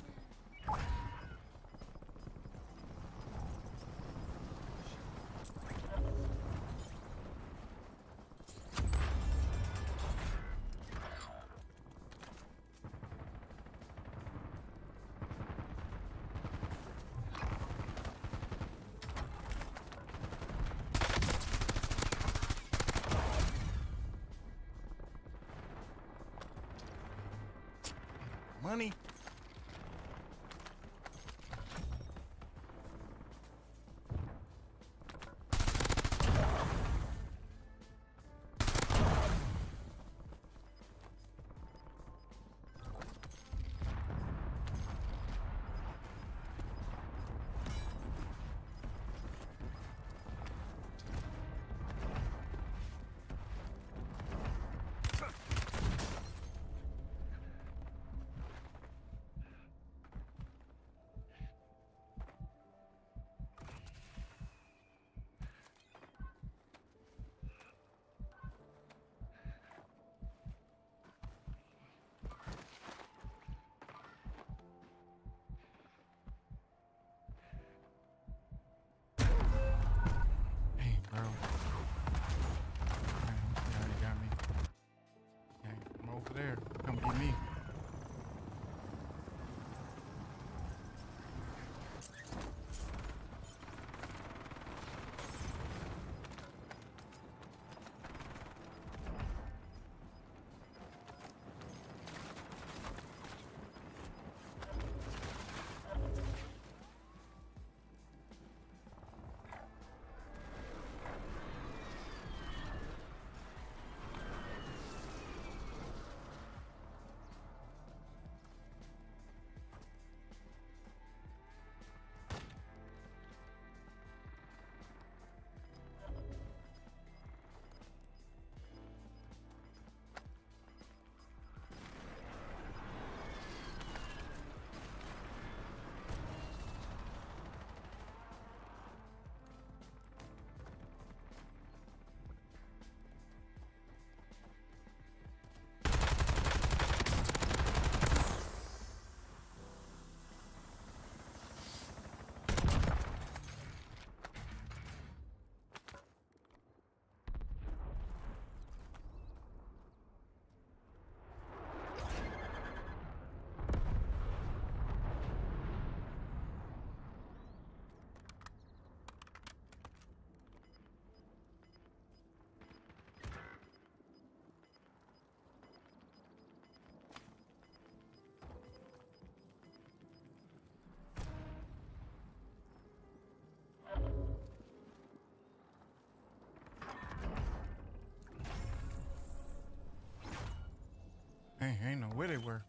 Ain't know where they were.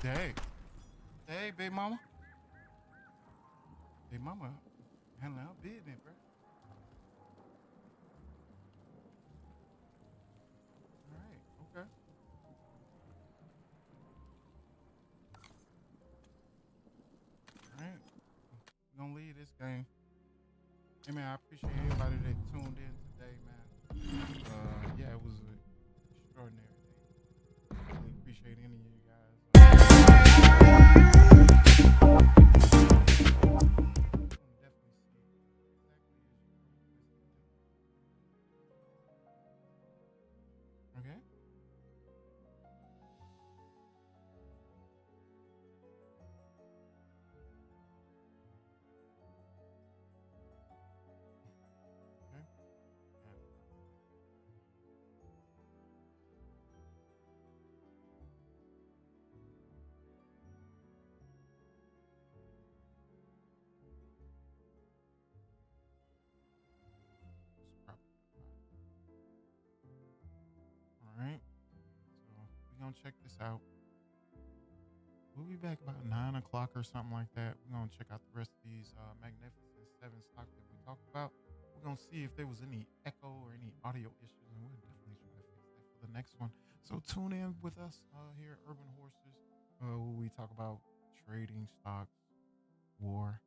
Hey. Hey, big mama. Big mama handling her business, bro. All right. Okay. All right. We're going to leave this game. Hey, man, I appreciate everybody that tuned in today, man. Yeah, it was an extraordinary day. Really appreciate any of you guys. Okay. Okay. Yeah. All right. So we're going to check this out. We'll be back about 9 o'clock or something like that. We're going to check out the rest of these Magnificent 7 stocks that we talked about. We're going to see if there was any echo or any audio issues, and we'll definitely try to fix that for the next one. So tune in with us here at Urban Horses, where we talk about trading stocks, war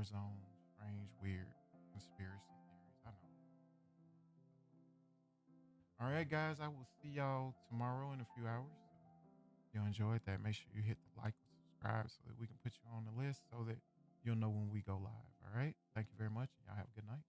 zones, strange, weird, conspiracy theories. I know. All right, guys, I will see y'all tomorrow in a few hours. If you enjoyed that, make sure you hit the like and subscribe so that we can put you on the list so that you'll know when we go live. All right. Thank you very much. Y'all have a good night.